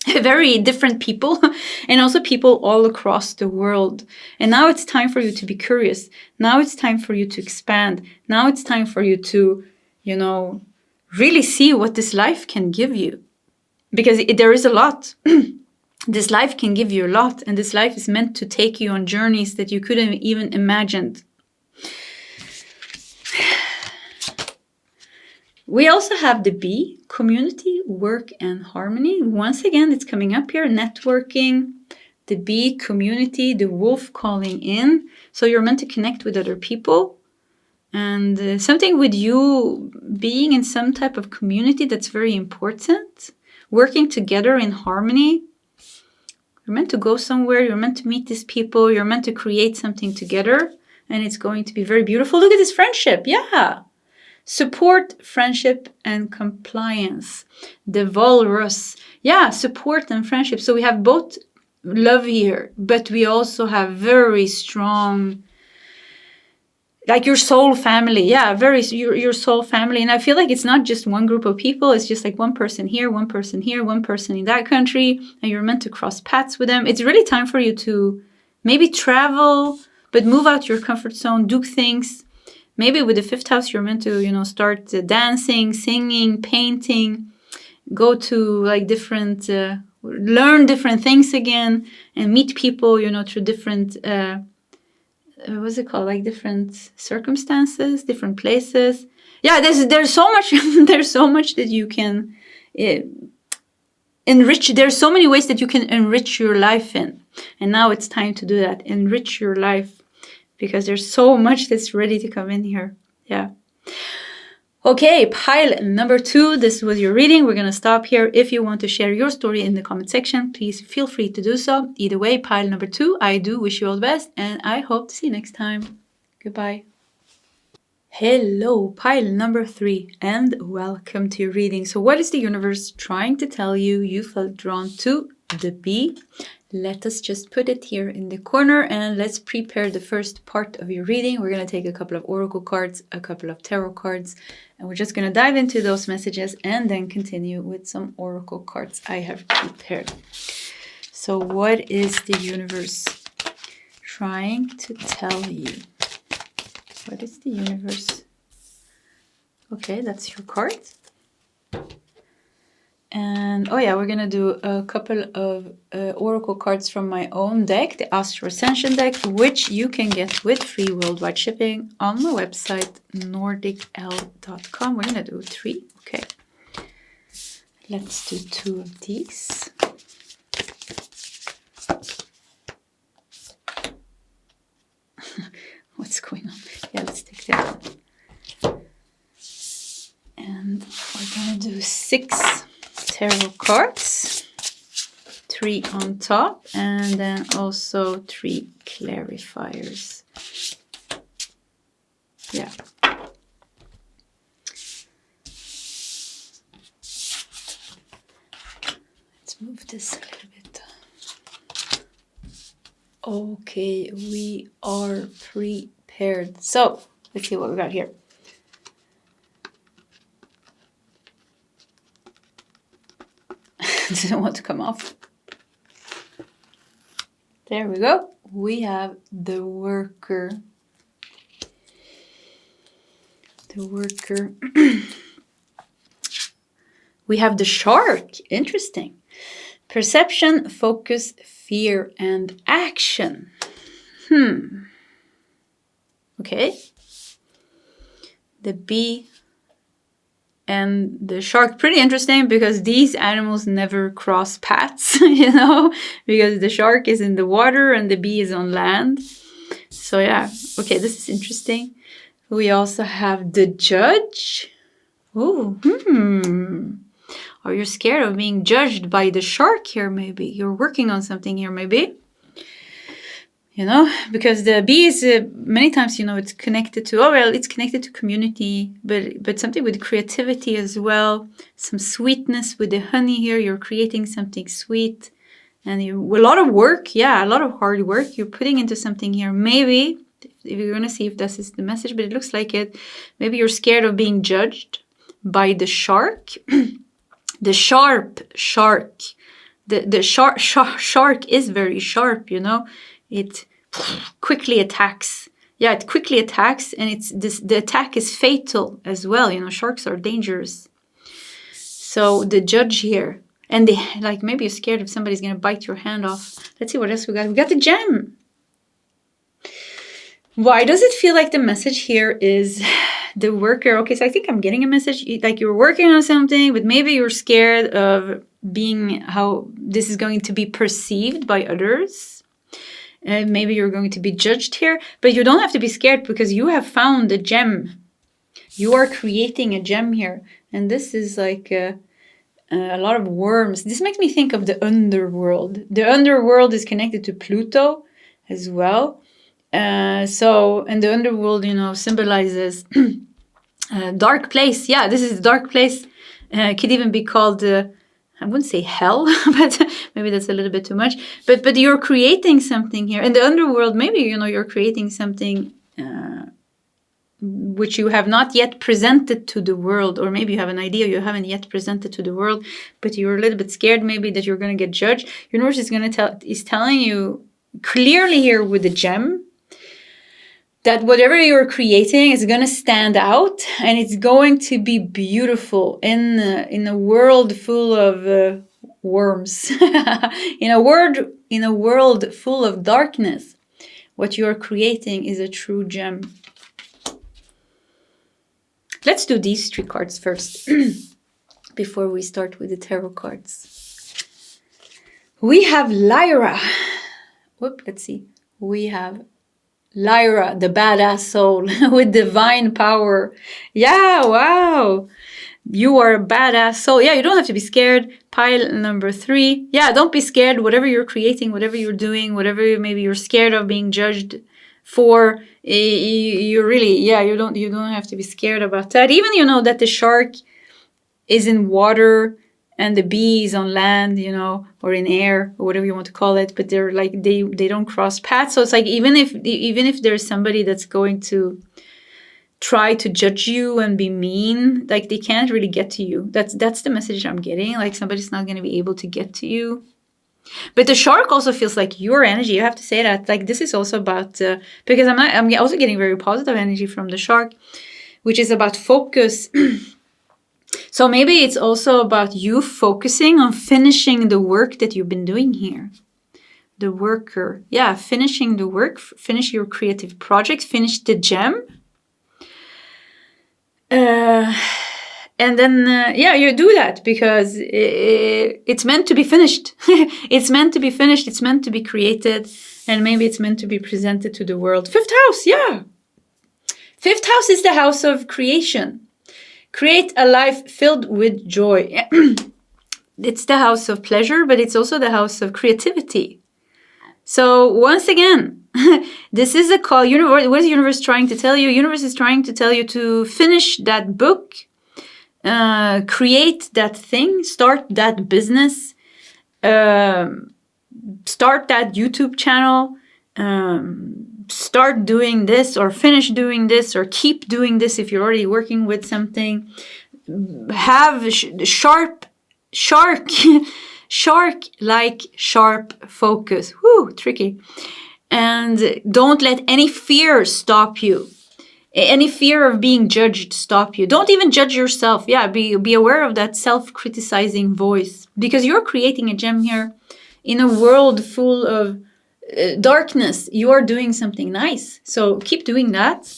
very different people and also people all across the world. And now it's time for you to be curious. Now it's time for you to expand. Now it's time for you to, you know, really see what this life can give you, because there is a lot. This life can give you a lot, and this life is meant to take you on journeys that you couldn't even imagined. We also have the B, community, work, and harmony. Once again, it's coming up here, networking, the B, community, the wolf calling in. So you're meant to connect with other people. And something with you being in some type of community that's very important. Working together in harmony. You're meant to go somewhere. You're meant to meet these people. You're meant to create something together. And it's going to be very beautiful. Look at this friendship. Yeah. Support, friendship, and compliance. The walrus. Yeah, support and friendship. So we have both love here, but we also have very strong, like your soul family. Yeah, very your soul family. And I feel like it's not just one group of people. It's just like one person here, one person here, one person in that country. And you're meant to cross paths with them. It's really time for you to maybe travel, but move out your comfort zone, do things. Maybe with the 5th house, you're meant to, you know, start dancing, singing, painting, go to like different, learn different things again, and meet people, you know, through different, what's it called? Like different circumstances, different places. Yeah, there's so much, there's so much that you can enrich. There's so many ways that you can enrich your life in. And now it's time to do that. Enrich your life. Because there's so much that's ready to come in here. Yeah. Okay, pile number 2. This was your reading. We're going to stop here. If you want to share your story in the comment section, please feel free to do so. Either way, pile number 2, I do wish you all the best. And I hope to see you next time. Goodbye. Hello, pile number 3. And welcome to your reading. So what is the universe trying to tell you? You felt drawn to the B. Let us just put it here in the corner and let's prepare the first part of your reading. We're going to take a couple of oracle cards, a couple of tarot cards, and we're just going to dive into those messages and then continue with some oracle cards I have prepared. So what is the universe trying to tell you? What is the universe? Okay, that's your card. And oh yeah, we're gonna do a couple of oracle cards from my own deck, the Astro Ascension deck, which you can get with free worldwide shipping on my website, nordicl.com. We're gonna do 3. Okay, let's do 2 of these. What's going on? Yeah, let's take that one. And we're gonna do 6 tarot cards, 3 on top, and then also 3 clarifiers. Yeah. Move this a little bit. Okay, we are prepared. So let's see what we got here. Doesn't want to come off. There we go. We have the worker. The worker. We have the shark. Interesting. Perception, focus, fear, and action. Okay. The bee and the shark, pretty interesting because these animals never cross paths, you know, because the shark is in the water and the bee is on land. So yeah, okay, this is interesting. We also have the judge. Oh, Are you scared of being judged by the shark here, maybe? You're working on something here, maybe. You know, because the bee is many times, you know, it's connected to, it's connected to community, but something with creativity as well. Some sweetness with the honey here. You're creating something sweet. And a lot of work, a lot of hard work you're putting into something here. Maybe, if you're going to see if this is the message, but it looks like it. Maybe you're scared of being judged by the shark. The sharp shark. The shark is very sharp, you know. It quickly attacks. Yeah, it quickly attacks, and the attack is fatal as well. You know, sharks are dangerous. So the judge here, and maybe you're scared if somebody's gonna bite your hand off. Let's see what else we got. We got the gem. Why does it feel like the message here is the worker? Okay, so I think I'm getting a message like you're working on something, but maybe you're scared of being how this is going to be perceived by others. Maybe you're going to be judged here, but you don't have to be scared because you have found a gem. You are creating a gem here. And this is like a lot of worms. This makes me think of the underworld. The underworld is connected to Pluto as well. And the underworld, you know, symbolizes a dark place. Yeah, this is a dark place. Could even be called I wouldn't say hell, but maybe that's a little bit too much. But you're creating something here. In the underworld, maybe, you know, you're creating something which you have not yet presented to the world. Or maybe you have an idea you haven't yet presented to the world, but you're a little bit scared maybe that you're going to get judged. Universe is telling you clearly here with the gem that whatever you're creating is going to stand out and it's going to be beautiful in a world full of worms, in a world full of darkness. What you are creating is a true gem. Let's do these 3 cards first before we start with the tarot cards. We have Lyra. Let's see. We have Lyra, the badass soul with divine power. Yeah, wow. You are a badass soul. Yeah, you don't have to be scared. Pile number 3. Yeah, don't be scared. Whatever you're creating, whatever you're doing, whatever maybe you're scared of being judged for, you really, you don't have to be scared about that. Even, you know, that the shark is in water and the bee is on land, you know, or in air, or whatever you want to call it. But they're like, they don't cross paths. So it's like, even if there's somebody that's going to try to judge you and be mean, like they can't really get to you. That's the message I'm getting. Like somebody's not going to be able to get to you. But the shark also feels like your energy. You have to say that. Like this is also about, because I'm also getting very positive energy from the shark, which is about focus. So maybe it's also about you focusing on finishing the work that you've been doing here. The worker. Yeah, finishing the work, finish your creative project, finish the gem. And then, you do that because it's meant to be finished. It's meant to be finished. It's meant to be created. And maybe it's meant to be presented to the world. 5th house, yeah. 5th house is the house of creation. Create a life filled with joy. It's the house of pleasure, but it's also the house of creativity. So once again, this is a call. Universe, what is the universe trying to tell you? Universe is trying to tell you to finish that book, create that thing, start that business, start that YouTube channel, start doing this or finish doing this or keep doing this if you're already working with something. Have shark focus. Whoo, tricky. And don't let any fear stop you. Any fear of being judged stop you. Don't even judge yourself. Yeah, be aware of that self-criticizing voice, because you're creating a gem here in a world full of darkness. You are doing something nice. So keep doing that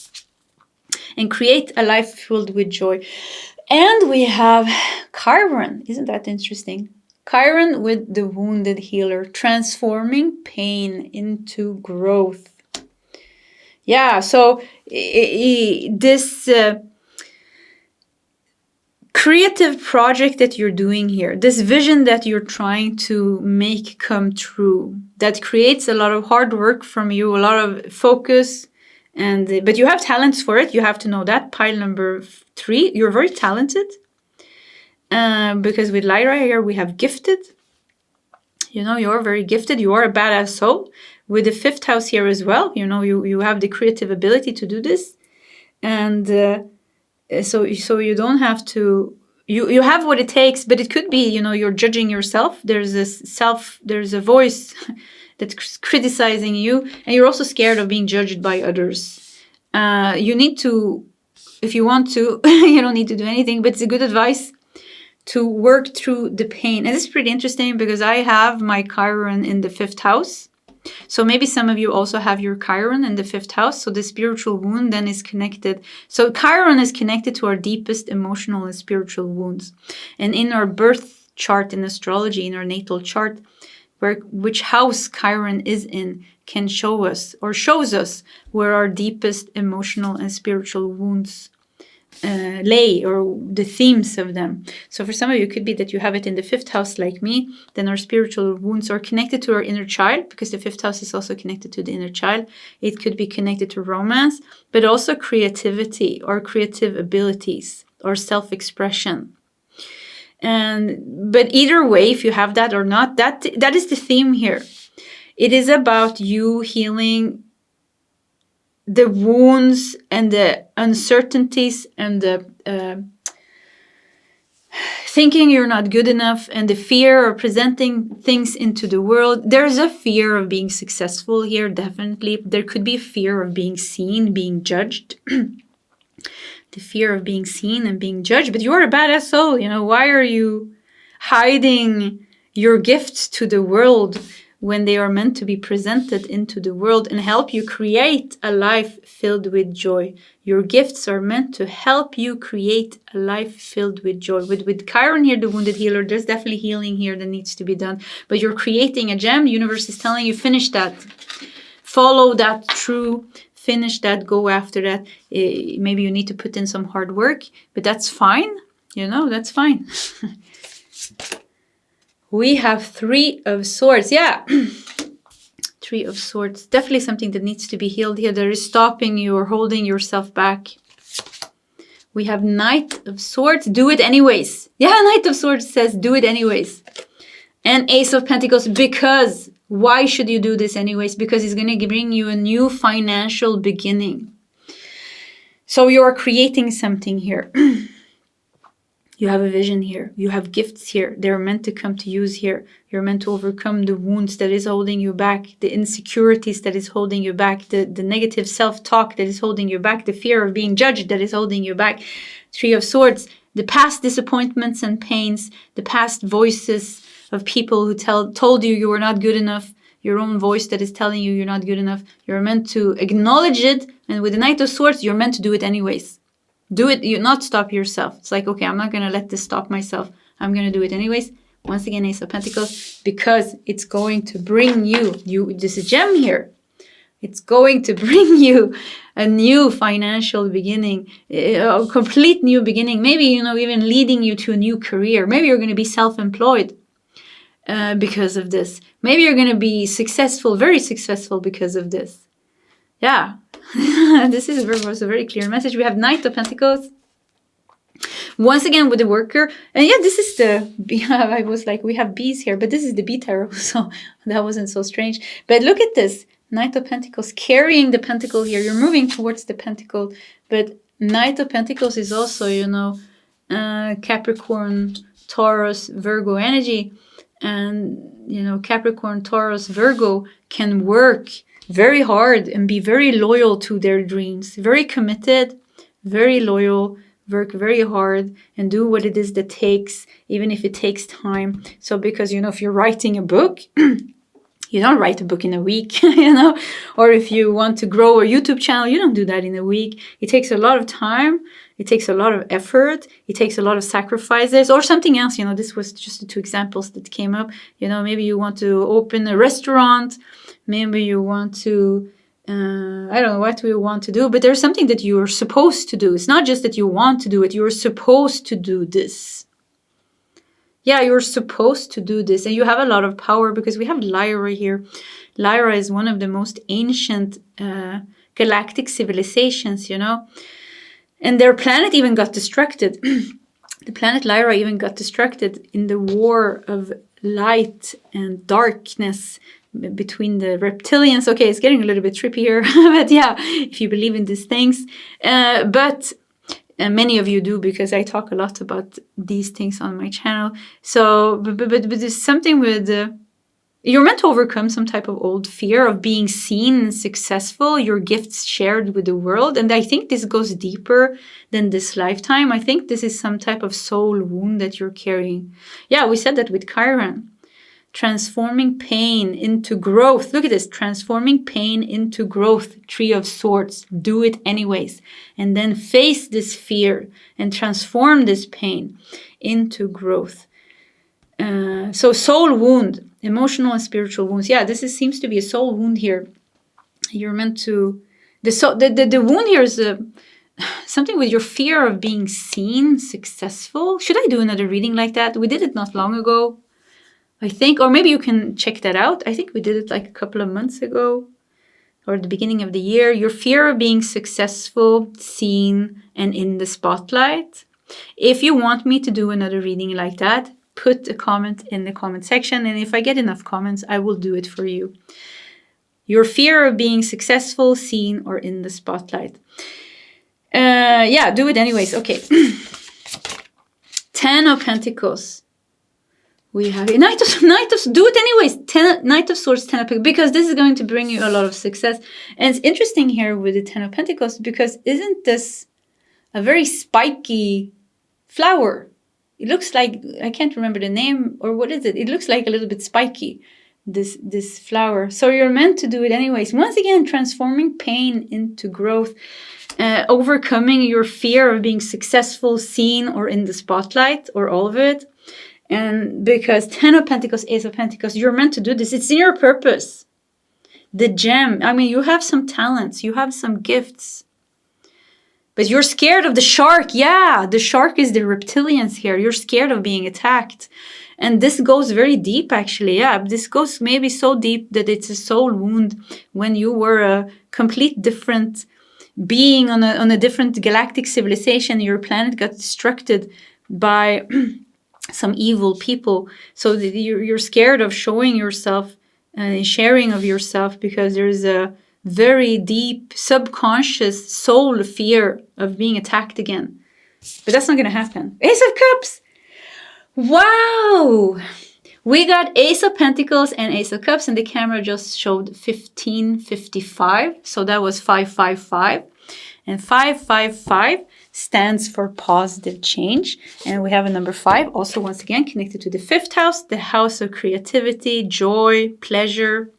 and create a life filled with joy. And we have Chiron. Isn't that interesting? Chiron with the wounded healer, transforming pain into growth. Yeah, so this creative project that you're doing here, this vision that you're trying to make come true, that creates a lot of hard work from you, a lot of focus, but you have talents for it. You have to know that. Pile number 3, you're very talented. Because with Lyra here, we have gifted. You know, you're very gifted. You are a badass soul. With the 5th house here as well, you know, you have the creative ability to do this. And so you don't have to, you have what it takes, but it could be, you know, you're judging yourself. There's a voice that's criticizing you, and you're also scared of being judged by others. You need to, if you want to, you don't need to do anything, but it's a good advice to work through the pain. And this is pretty interesting because I have my Chiron in the 5th house. So maybe some of you also have your Chiron in the 5th house. So the spiritual wound then is connected. So Chiron is connected to our deepest emotional and spiritual wounds. And in our birth chart in astrology, in our natal chart, which house Chiron is in can show us or shows us where our deepest emotional and spiritual wounds lay, or the themes of them. So for some of you, it could be that you have it in the 5th house like me. Then our spiritual wounds are connected to our inner child, because the 5th house is also connected to the inner child. It could be connected to romance, but also creativity or creative abilities or self-expression. But either way, if you have that or not, that is the theme here. It is about you healing the wounds and the uncertainties and the thinking you're not good enough and the fear of presenting things into the world. There's a fear of being successful here, definitely. There could be a fear of being seen, being judged. The fear of being seen and being judged. But you're a badass soul, you know. Why are you hiding your gifts to the world when they are meant to be presented into the world and help you create a life filled with joy? Your gifts are meant to help you create a life filled with joy. With Chiron here, the wounded healer, there's definitely healing here that needs to be done. But you're creating a gem. The universe is telling you, finish that. Follow that through. Finish that. Go after that. Maybe you need to put in some hard work, but that's fine. You know, that's fine. We have 3 of Swords. Yeah. 3 of Swords. Definitely something that needs to be healed here. That is stopping you or holding yourself back. We have Knight of Swords. Do it anyways. Yeah, Knight of Swords says do it anyways. And Ace of Pentacles. Because. Why should you do this anyways? Because it's going to bring you a new financial beginning. So you are creating something here. You have a vision here. You have gifts here. They're meant to come to use here. You're meant to overcome the wounds that is holding you back, the insecurities that is holding you back, the negative self-talk that is holding you back, the fear of being judged that is holding you back. 3 of Swords, the past disappointments and pains, the past voices of people who told you you were not good enough, your own voice that is telling you you're not good enough. You're meant to acknowledge it. And with the Knight of Swords, you're meant to do it anyways. Do it, you not stop yourself. It's like, okay, I'm not going to let this stop myself. I'm going to do it anyways. Once again, Ace of Pentacles, because it's going to bring you, there's a gem here. It's going to bring you a new financial beginning, a complete new beginning. Maybe, you know, even leading you to a new career. Maybe you're going to be self-employed because of this. Maybe you're going to be successful, very successful because of this. Yeah. This is a very clear message. We have Knight of Pentacles. Once again with the worker, and yeah, this is I was like, we have bees here, but this is the bee tarot, so that wasn't so strange. But look at this, Knight of Pentacles, carrying the pentacle here. You're moving towards the pentacle, but Knight of Pentacles is also, Capricorn, Taurus, Virgo energy. And, Capricorn, Taurus, Virgo can work very hard and be very loyal to their dreams. Very committed, very loyal, work very hard and do what it is that takes, even if it takes time. So because, if you're writing a book, you don't write a book in a week, or if you want to grow a YouTube channel, you don't do that in a week. It takes a lot of time. It takes a lot of effort. It takes a lot of sacrifices or something else. This was just the two examples that came up. Maybe you want to open a restaurant. Maybe you want to, I don't know what we want to do, but there's something that you're supposed to do. It's not just that you want to do it. You're supposed to do this. Yeah, you're supposed to do this. And you have a lot of power because we have Lyra here. Lyra is one of the most ancient galactic civilizations, And their planet even got destructed. The planet Lyra even got destructed in the war of light and darkness between the reptilians. Okay, it's getting a little bit trippy here. But yeah, if you believe in these things. But many of you do, because I talk a lot about these things on my channel. So, but there's something with... you're meant to overcome some type of old fear of being seen and successful, your gifts shared with the world. And I think this goes deeper than this lifetime. I think this is some type of soul wound that you're carrying. Yeah, we said that with Chiron. Transforming pain into growth. Look at this. Transforming pain into growth. Three of Swords. Do it anyways. And then face this fear and transform this pain into growth. So soul wound. Emotional and spiritual wounds. Yeah, seems to be a soul wound here. You're meant to... The wound here is something with your fear of being seen, successful. Should I do another reading like that? We did it not long ago, I think. Or maybe you can check that out. I think we did it like a couple of months ago or at the beginning of the year. Your fear of being successful, seen, and in the spotlight. If you want me to do another reading like that, put a comment in the comment section, and if I get enough comments, I will do it for you. Your fear of being successful, seen, or in the spotlight. Yeah, do it anyways. Okay. 10 of Pentacles. We have Knight of do it anyways. Knight of Swords, 10 of Pentacles, because this is going to bring you a lot of success. And it's interesting here with the 10 of Pentacles, because isn't this a very spiky flower? It looks like, I can't remember the name, or what is it? It looks like a little bit spiky, this flower. So you're meant to do it anyways. Once again, transforming pain into growth, overcoming your fear of being successful, seen, or in the spotlight, or all of it. And because 10 of Pentacles, Ace of Pentacles, you're meant to do this. It's in your purpose. The gem. I mean, you have some talents. You have some gifts. But you're scared of the shark. Yeah, the shark is the reptilians here. You're scared of being attacked. And this goes very deep, actually. Yeah, this goes maybe so deep that it's a soul wound when you were a complete different being on a different galactic civilization. Your planet got destructed by some evil people. So you're scared of showing yourself and sharing of yourself because there's a very deep subconscious soul fear of being attacked again. But that's not going to happen. Ace of Cups. Wow. We got Ace of Pentacles and Ace of Cups, and the camera just showed 1555. So that was 555. And 555 stands for positive change. And we have a number 5, also once again connected to the 5th house, the house of creativity, joy, pleasure.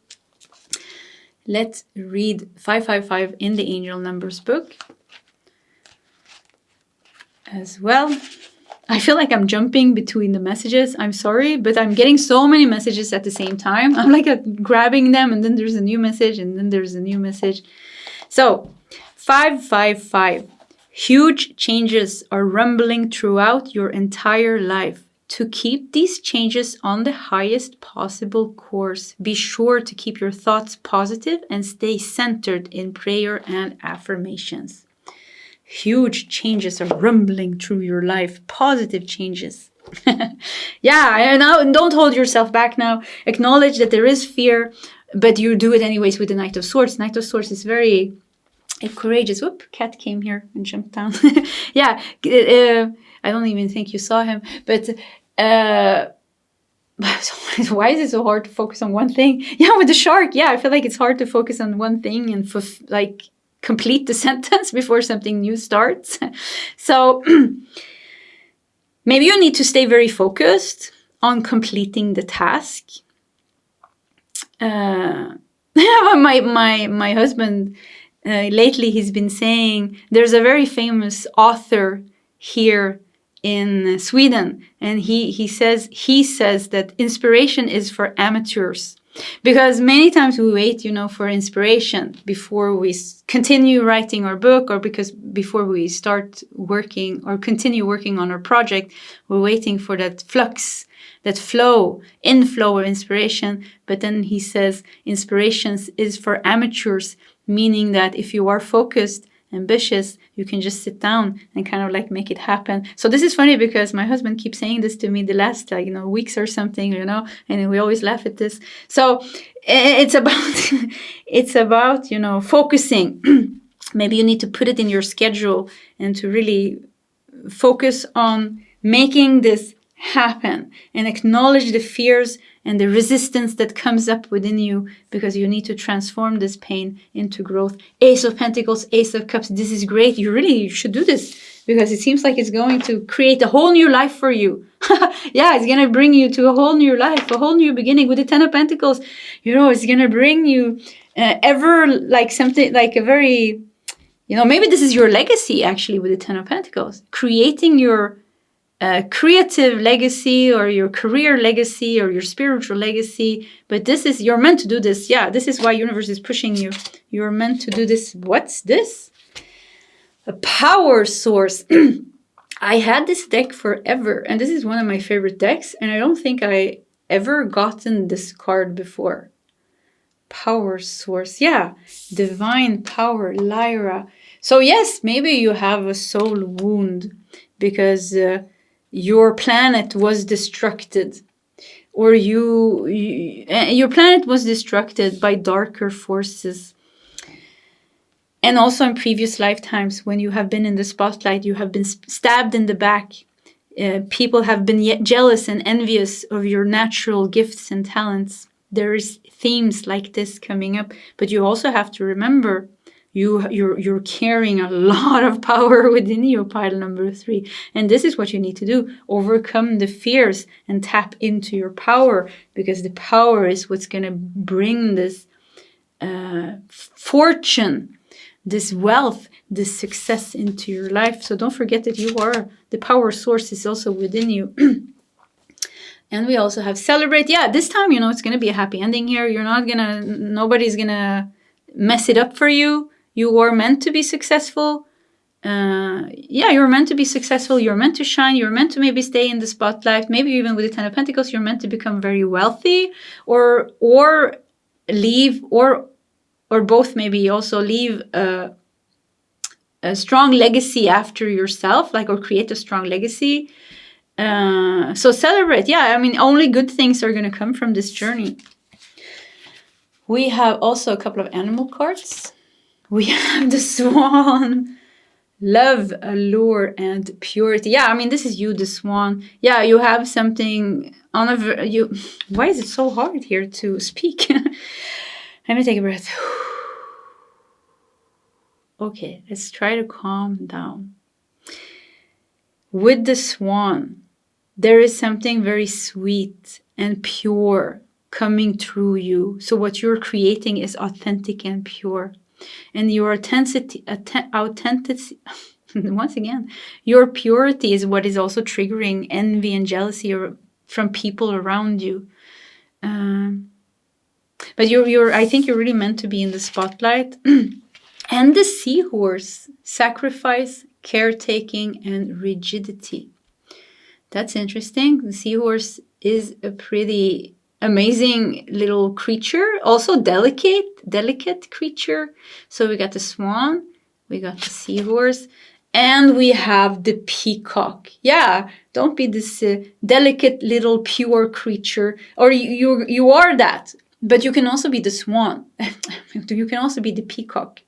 Let's read 555 in the Angel Numbers book as well. I feel like I'm jumping between the messages. I'm sorry, but I'm getting so many messages at the same time. I'm like grabbing them, and then there's a new message, and then there's a new message. So 555. Huge changes are rumbling throughout your entire life. To keep these changes on the highest possible course, be sure to keep your thoughts positive and stay centered in prayer and affirmations. huge changes are rumbling through your life, positive changes. Yeah, and now don't hold yourself back now. Acknowledge that there is fear, but you do it anyways with the Knight of Swords. Knight of Swords is very courageous. Whoop, cat came here and jumped down. Yeah, I don't even think you saw him, but why is it so hard to focus on one thing? Yeah, with the shark, yeah, I feel like it's hard to focus on one thing and like complete the sentence before something new starts. So maybe you need to stay very focused on completing the task. My husband, lately he's been saying, there's a very famous author here in Sweden, and he says that inspiration is for amateurs, because many times we wait, for inspiration before we continue writing our book, or before we start working or continue working on our project, we're waiting for that flux, that inflow of inspiration. But then he says inspiration is for amateurs, meaning that if you are focused, ambitious, you can just sit down and kind of like make it happen. So this is funny because my husband keeps saying this to me the last weeks or something, and we always laugh at this. So it's about focusing. Maybe you need to put it in your schedule and to really focus on making this happen, and acknowledge the fears and the resistance that comes up within you, because you need to transform this pain into growth. Ace of Pentacles, Ace of Cups, this is great. You should do this, because it seems like it's going to create a whole new life for you. Yeah, it's going to bring you to a whole new life, a whole new beginning. With the Ten of Pentacles, it's going to bring you something like a very, maybe this is your legacy actually with the Ten of Pentacles, creating your creative legacy, or your career legacy, or your spiritual legacy. But you're meant to do this. Yeah, this is why universe is pushing you. You're meant to do this. What's this? A power source. I had this deck forever, and this is one of my favorite decks, and I don't think I ever gotten this card before. Power source. Yeah, divine power, Lyra. So yes, maybe you have a soul wound because your planet was destructed, or your planet was destructed by darker forces. And also in previous lifetimes, when you have been in the spotlight, you have been stabbed in the back. People have been jealous and envious of your natural gifts and talents. There is themes like this coming up, but you also have to remember you're carrying a lot of power within you, pile number 3. And this is what you need to do. Overcome the fears and tap into your power, because the power is what's going to bring this fortune, this wealth, this success into your life. So don't forget that the power source is also within you. And we also have celebrate. Yeah, this time, it's going to be a happy ending here. Nobody's going to mess it up for you. You are meant to be successful. You're meant to be successful. You're meant to shine. You're meant to maybe stay in the spotlight. Maybe even with the Ten of Pentacles, you're meant to become very wealthy, or leave, or both. Maybe also leave a strong legacy after yourself, or create a strong legacy. So celebrate. Yeah, only good things are going to come from this journey. We have also a couple of animal cards. We have the Swan, love, allure, and purity. Yeah, this is you, the Swan. Yeah, you have something on Why is it so hard here to speak? Let me take a breath. Okay, let's try to calm down. With the Swan, there is something very sweet and pure coming through you. So what you're creating is authentic and pure. And your authenticity, once again, your purity is what is also triggering envy and jealousy from people around you. But I think you're really meant to be in the spotlight. And the seahorse, sacrifice, caretaking, and rigidity. That's interesting. The seahorse is a pretty amazing little creature, also delicate creature. So we got the Swan, we got the seahorse, And we have the peacock. Yeah, don't be this delicate little pure creature, or you are that, but you can also be the swan. You can also be the peacock.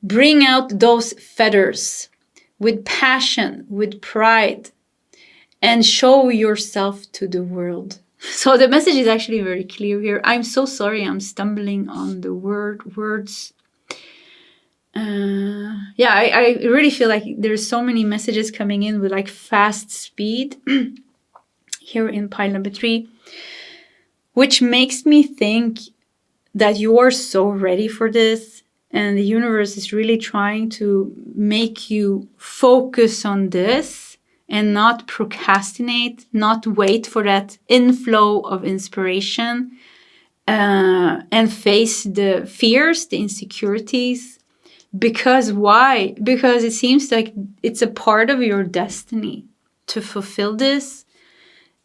Bring out those feathers with passion, with pride, and show yourself to the world. So the message is actually very clear here. I'm so sorry I'm stumbling on the words. Yeah, I really feel like there's so many messages coming in with like fast speed here in pile number 3, which makes me think that you are so ready for this, and the universe is really trying to make you focus on this and not procrastinate, not wait for that inflow of inspiration, and face the fears, the insecurities. Because why? Because it seems like it's a part of your destiny to fulfill this,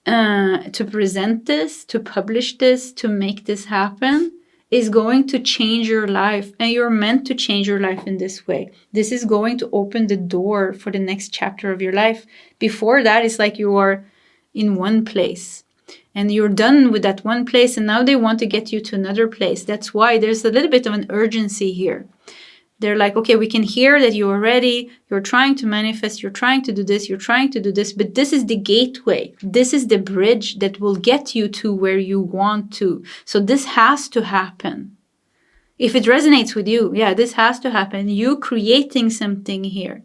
to present this, to publish this, to make this happen, is going to change your life. And you're meant to change your life in this way. This is going to open the door for the next chapter of your life. Before that, it's like you are in one place and you're done with that one place, and now they want to get you to another place. That's why there's a little bit of an urgency here. They're like, okay, we can hear that you are ready. You're trying to manifest. You're trying to do this. You're trying to do this. But this is the gateway. This is the bridge that will get you to where you want to. So this has to happen. If it resonates with you, yeah, this has to happen. You creating something here.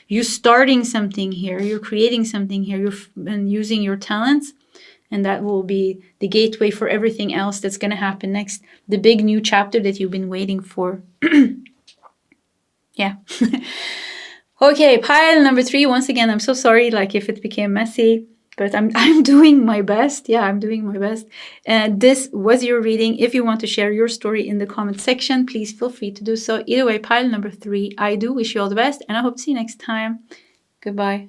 You starting something here. You're creating something here. And using your talents. And that will be the gateway for everything else that's going to happen next. The big new chapter that you've been waiting for. Yeah. Okay, pile number 3. Once again, I'm so sorry, like if it became messy, but I'm doing my best. Yeah, I'm doing my best. And this was your reading. If you want to share your story in the comment section, please feel free to do so. Either way, pile number 3, I do wish you all the best, and I hope to see you next time. Goodbye.